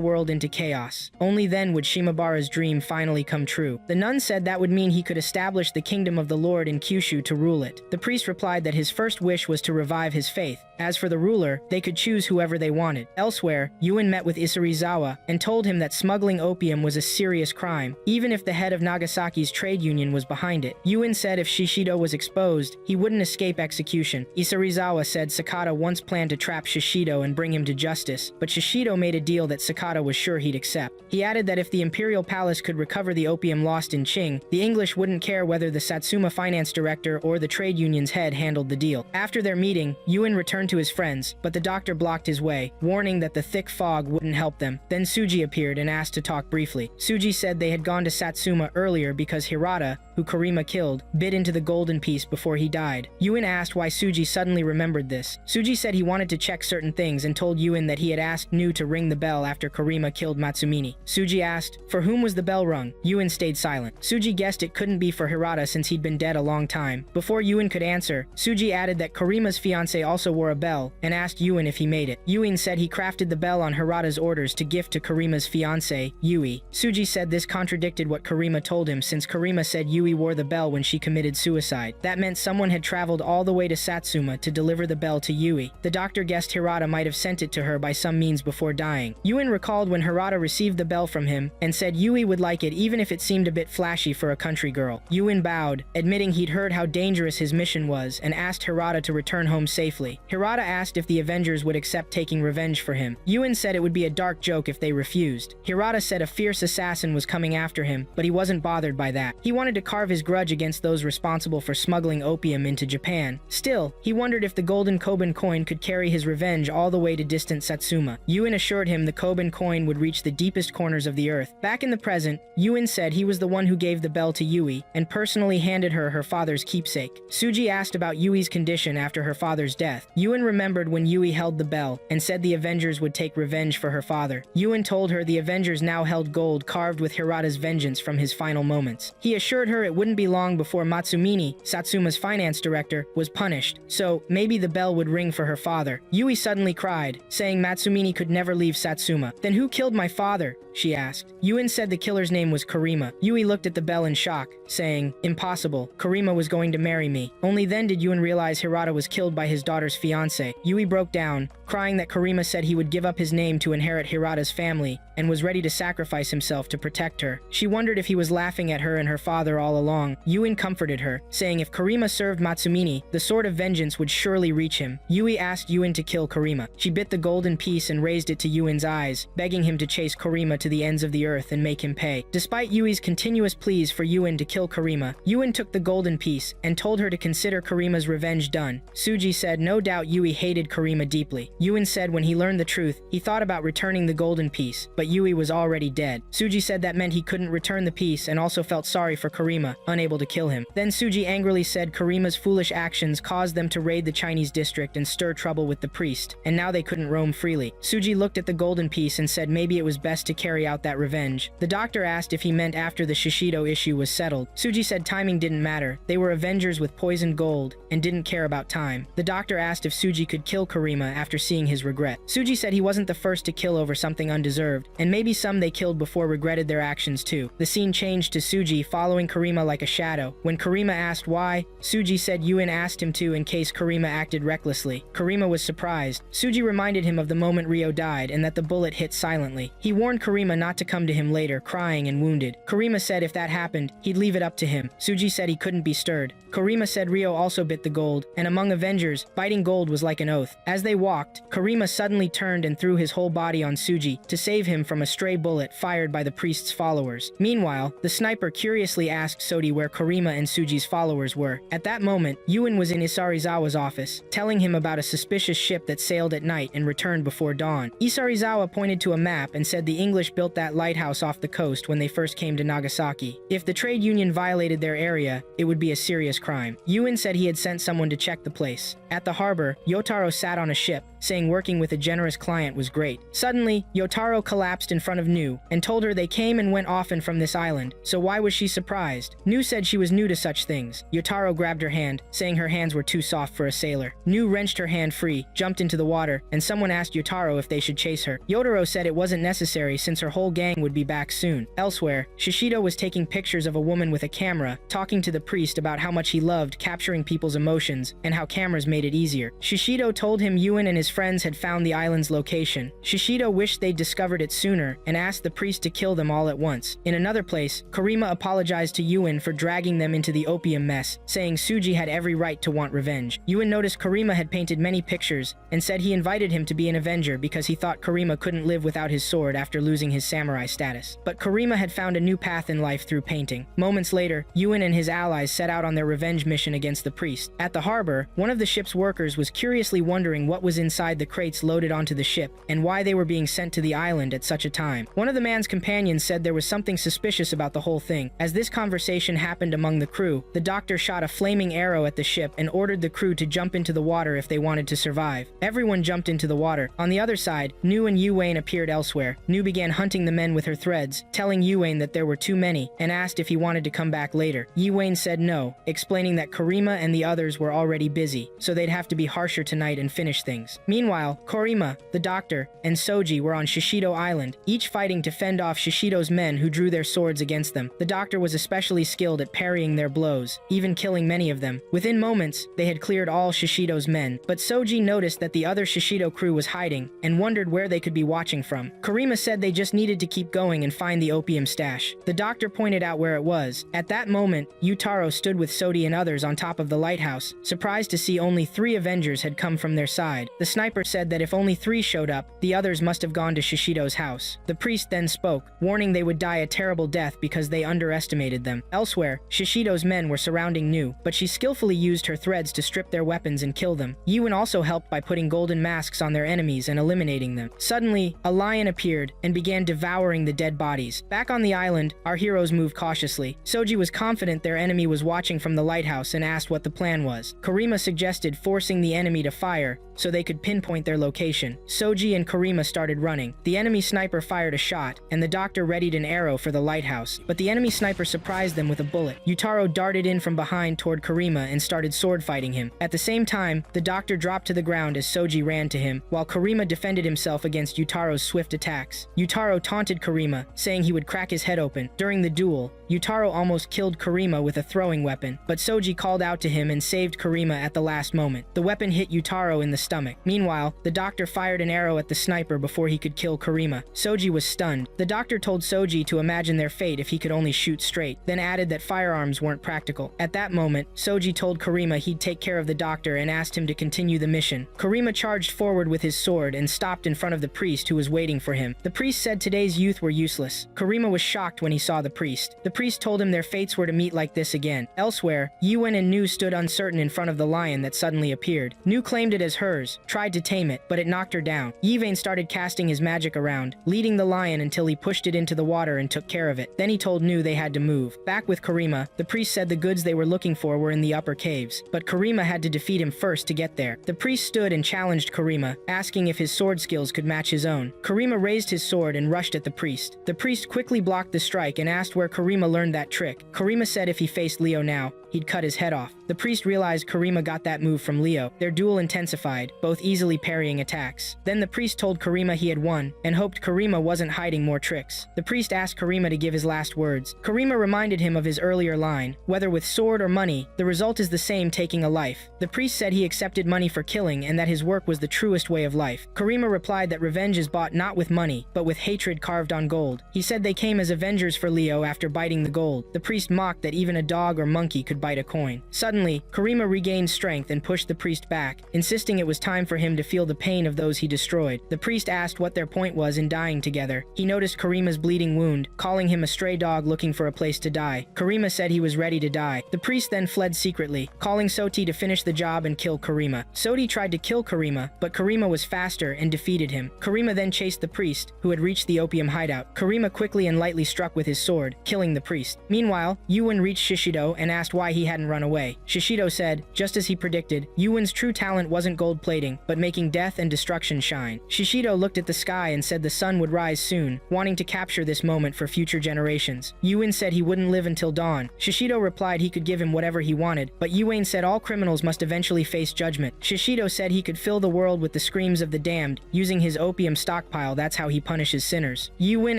world into chaos. Only then would Shimabara's dream finally come true. The nun said that would mean he could establish the kingdom of the Lord in Kyushu to rule it. The priest replied that his first wish was to revive his faith. As for the ruler, they could choose whoever they wanted. Elsewhere, Yuen met with Isarizawa and told him that smuggling opium was a serious crime, even if the head of Nagasaki's trade union was behind it. Yuen said if Shishido was exposed, he wouldn't escape execution. Isarizawa said Sakata once planned to trap Shishido and bring him to justice, but Shishido made a deal that Sakata was sure he'd accept. He added that if the Imperial Palace could recover the opium lost in Qing, the English wouldn't care whether the Satsuma finance director or the trade union's head handled the deal. After their meeting, Yuen returned to his friends, but the doctor blocked his way, warning that the thick fog wouldn't help them. Then Tsuji appeared and asked to talk briefly. Tsuji said they had gone to Satsuma earlier because Hirata, who Karima killed, bit into the golden piece before he died. Yuen asked why Tsuji suddenly remembered this. Tsuji said he wanted to check certain things and told Yuen that he had asked Nu to ring the bell after Karima killed Matsumini. Tsuji asked, for whom was the bell rung? Yuen stayed silent. Tsuji guessed it couldn't be for Hirata since he'd been dead a long time. Before Yuen could answer, Tsuji added that Karima's fiancé also wore a bell and asked Yuen if he made it. Yuen said he crafted the bell on Hirata's orders to gift to Karima's fiancé, Yui. Tsuji said this contradicted what Karima told him since Karima said Yui wore the bell when she committed suicide. That meant someone had traveled all the way to Satsuma to deliver the bell to Yui. The doctor guessed Hirata might have sent it to her by some means before dying. Yuen recalled when Hirata received the bell from him and said Yui would like it even if it seemed a bit flashy for a country girl. Yuen bowed, admitting he'd heard how dangerous his mission was and asked Hirata to return home safely. Hirata asked if the Avengers would accept taking revenge for him. Yuen said it would be a dark joke if they refused. Hirata said a fierce assassin was coming after him, but he wasn't bothered by that. He wanted to carve his grudge against those responsible for smuggling opium into Japan. Still, he wondered if the golden Koban coin could carry his revenge all the way to distant Satsuma. Yuen assured him the Koban coin would reach the deepest corners of the earth. Back in the present, Yuen said he was the one who gave the bell to Yui and personally handed her her father's keepsake. Tsuji asked about Yui's condition after her father's death. Yuen remembered when Yui held the bell and said the Avengers would take revenge for her father. Yuen told her the Avengers now held gold carved with Hirata's vengeance from his final moments. He assured her it wouldn't be long before Matsumini, Satsuma's finance director, was punished, so maybe the bell would ring for her father. Yui suddenly cried, saying Matsumini could never leave Satsuma. Then who killed my father? She asked. Yuen said the killer's name was Karima. Yui looked at the bell in shock, saying, impossible. Karima was going to marry me. Only then did Yuen realize Hirata was killed by his daughter's fiancé. Yui broke down, crying that Karima said he would give up his name to inherit Hirata's family and was ready to sacrifice himself to protect her. She wondered if he was laughing at her and her father all along. Yuen comforted her, saying if Karima served Matsumini, the sword of vengeance would surely reach him. Yui asked Yuen to kill Karima. She bit the golden piece and raised it to Yuen's eyes, begging him to chase Karima to the ends of the earth and make him pay. Despite Yui's continuous pleas for Yuen to kill Karima, Yuen took the golden piece and told her to consider Karima's revenge done. Tsuji said no doubt Yui hated Karima deeply. Yuen said when he learned the truth, he thought about returning the golden piece, but Yui was already dead. Suji said that meant he couldn't return the piece and also felt sorry for Karima, unable to kill him. Then Suji angrily said Karima's foolish actions caused them to raid the Chinese district and stir trouble with the priest, and now they couldn't roam freely. Suji looked at the golden piece and said maybe it was best to carry out that revenge. The doctor asked if he meant after the Shishido issue was settled. Suji said timing didn't matter. They were avengers with poisoned gold and didn't care about time. The doctor asked if Suji could kill Karima after seeing his regret. Suji said he wasn't the first to kill over something undeserved, and maybe some they killed before regretted their actions too. The scene changed to Suji following Karima like a shadow. When Karima asked why, Suji said Yuen asked him to in case Karima acted recklessly. Karima was surprised. Suji reminded him of the moment Ryo died and that the bullet hit silently. He warned Karima not to come to him later, crying and wounded. Karima said if that happened, he'd leave it up to him. Suji said he couldn't be stirred. Karima said Ryo also bit the gold, and among Avengers, biting gold was like an oath. As they walked, Karima suddenly turned and threw his whole body on Suji to save him from a stray bullet fired by the priest's followers. Meanwhile, the sniper curiously asked Sodi where Karima and Suji's followers were. At that moment, Yuen was in Isarizawa's office, telling him about a suspicious ship that sailed at night and returned before dawn. Isarizawa pointed to a map and said the English built that lighthouse off the coast when they first came to Nagasaki. If the trade union violated their area, it would be a serious crime. Yuen said he had sent someone to check the place. At the harbor, Yotaro sat on a ship, saying working with a generous client was great. Suddenly, Yotaro collapsed in front of Nu and told her they came and went often from this island, so why was she surprised? Nu said she was new to such things. Yotaro grabbed her hand, saying her hands were too soft for a sailor. Nu wrenched her hand free, jumped into the water, and someone asked Yotaro if they should chase her. Yotaro said it wasn't necessary since her whole gang would be back soon. Elsewhere, Shishido was taking pictures of a woman with a camera, talking to the priest about how much he loved capturing people's emotions and how cameras made it easier. Shishido told him Yuen and his friends had found the island's location. Shishido wished they'd discovered it sooner and asked the priest to kill them all at once. In another place, Karima apologized to Yuen for dragging them into the opium mess, saying Suji had every right to want revenge. Yuen noticed Karima had painted many pictures and said he invited him to be an avenger because he thought Karima couldn't live without his sword after losing his samurai status. But Karima had found a new path in life through painting. Moments later, Yuen and his allies set out on their revenge mission against the priest. At the harbor, one of the ship's workers was curiously wondering what was inside the crates loaded onto the ship and why they were being sent to the island at such a time. One of the man's companions said there was something suspicious about the whole thing. As this conversation happened among the crew, the doctor shot a flaming arrow at the ship and ordered the crew to jump into the water if they wanted to survive. Everyone jumped into the water. On the other side, Nu and Yuen appeared elsewhere. Nu began hunting the men with her threads, telling Yuen that there were too many, and asked if he wanted to come back later. Yuen said no, explaining that Karima and the others were already busy, so they'd have to be harsher tonight and finish things. Meanwhile, Karima, the doctor, and Soji were on Shishido Island, each fighting to fend off Shishido's men who drew their swords against them. The doctor was especially skilled at parrying their blows, even killing many of them. Within moments, they had cleared all Shishido's men, but Soji noticed that the other Shishido crew was hiding and wondered where they could be watching from. Karima said they just needed to keep going and find the opium stash. The doctor pointed out where it was. At that moment, Yutaro stood with Sodi and others on top of the lighthouse, surprised to see only 3 Avengers had come from their side. The sniper said that if only 3 showed up, the others must have gone to Shishido's house. The priest then spoke, warning they would die a terrible death because they underestimated them. Elsewhere, Shishido's men were surrounding Nu, but she skillfully used her threads to strip their weapons and kill them. Yuen also helped by putting golden masks on their enemies and eliminating them. Suddenly, a lion appeared and began devouring the dead bodies. Back on the island, our heroes moved cautiously. Soji was confident their enemy was watching from the lighthouse and asked what the plan was. Karima suggested forcing the enemy to fire so they could pinpoint their location. Soji and Karima started running. The enemy sniper fired a shot, and the doctor readied an arrow for the lighthouse, but the enemy sniper surprised them with a bullet. Yutaro darted in from behind toward Karima and started sword fighting him. At the same time, the doctor dropped to the ground as Soji ran to him, while Karima defended himself against Yutaro's swift attacks. Yutaro taunted Karima, saying he would crack his head open. During the duel, Yutaro almost killed Karima with a throwing weapon, but Soji called out to him and saved Karima at the last moment. The weapon hit Yutaro in the stomach. Meanwhile, the doctor fired an arrow at the sniper before he could kill Karima. Soji was stunned. The doctor told Soji to imagine their fate if he could only shoot straight, then added that firearms weren't practical. At that moment, Soji told Karima he'd take care of the doctor and asked him to continue the mission. Karima charged forward with his sword and stopped in front of the priest who was waiting for him. The priest said today's youth were useless. Karima was shocked when he saw the priest. The priest told him their fates were to meet like this again. Elsewhere, Yuen and Nu stood uncertain in front of the lion that suddenly appeared. Nu claimed it as hers, tried tried to tame it, but it knocked her down. Yvain started casting his magic around, leading the lion until he pushed it into the water and took care of it. Then he told Nu they had to move. Back with Karima, the priest said the goods they were looking for were in the upper caves, but Karima had to defeat him first to get there. The priest stood and challenged Karima, asking if his sword skills could match his own. Karima raised his sword and rushed at the priest. The priest quickly blocked the strike and asked where Karima learned that trick. Karima said if he faced Leo now, he'd cut his head off. The priest realized Karima got that move from Leo. Their duel intensified, both easily parrying attacks. Then the priest told Karima he had won, and hoped Karima wasn't hiding more tricks. The priest asked Karima to give his last words. Karima reminded him of his earlier line, whether with sword or money, the result is the same, taking a life. The priest said he accepted money for killing and that his work was the truest way of life. Karima replied that revenge is bought not with money, but with hatred carved on gold. He said they came as avengers for Leo after biting the gold. The priest mocked that even a dog or monkey could bite a coin. Suddenly, Karima regained strength and pushed the priest back, insisting it was time for him to feel the pain of those he destroyed. The priest asked what their point was in dying together. He noticed Karima's bleeding wound, calling him a stray dog looking for a place to die. Karima said he was ready to die. The priest then fled secretly, calling Soti to finish the job and kill Karima. Soti tried to kill Karima, but Karima was faster and defeated him. Karima then chased the priest, who had reached the opium hideout. Karima quickly and lightly struck with his sword, killing the priest. Meanwhile, Yuan reached Shishido and asked why he hadn't run away. Shishido said, just as he predicted, Yuan's true talent wasn't gold plating, but making death and destruction shine. Shishido looked at the sky and said the sun would rise soon, wanting to capture this moment for future generations. Yuan said he wouldn't live until dawn. Shishido replied he could give him whatever he wanted, but Yuan said all criminals must eventually face judgment. Shishido said he could fill the world with the screams of the damned, using his opium stockpile. That's how he punishes sinners. Yuan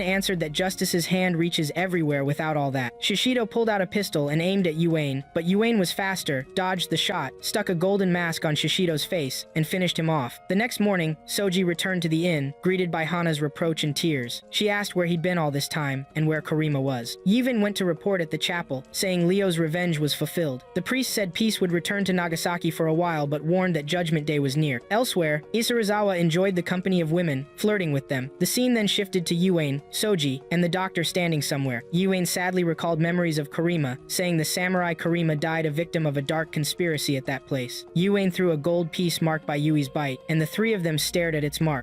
answered that justice's hand reaches everywhere without all that. Shishido pulled out a pistol and aimed at Yuan, but Yuan was faster, dodged the shot, stuck a golden mask on Shishido's face, and finished him off. The next morning, Soji returned to the inn, greeted by Hana's reproach and tears. She asked where he'd been all this time, and where Karima was. Yevon went to report at the chapel, saying Leo's revenge was fulfilled. The priest said peace would return to Nagasaki for a while, but warned that Judgment Day was near. Elsewhere, Isarazawa enjoyed the company of women, flirting with them. The scene then shifted to Yuan, Soji, and the doctor standing somewhere. Yuan sadly recalled memories of Karima, saying the samurai Karima died a victim of a dark conspiracy at that place. Yuan threw a gold piece marked by Yui's bite, and the three of them stared at its mark.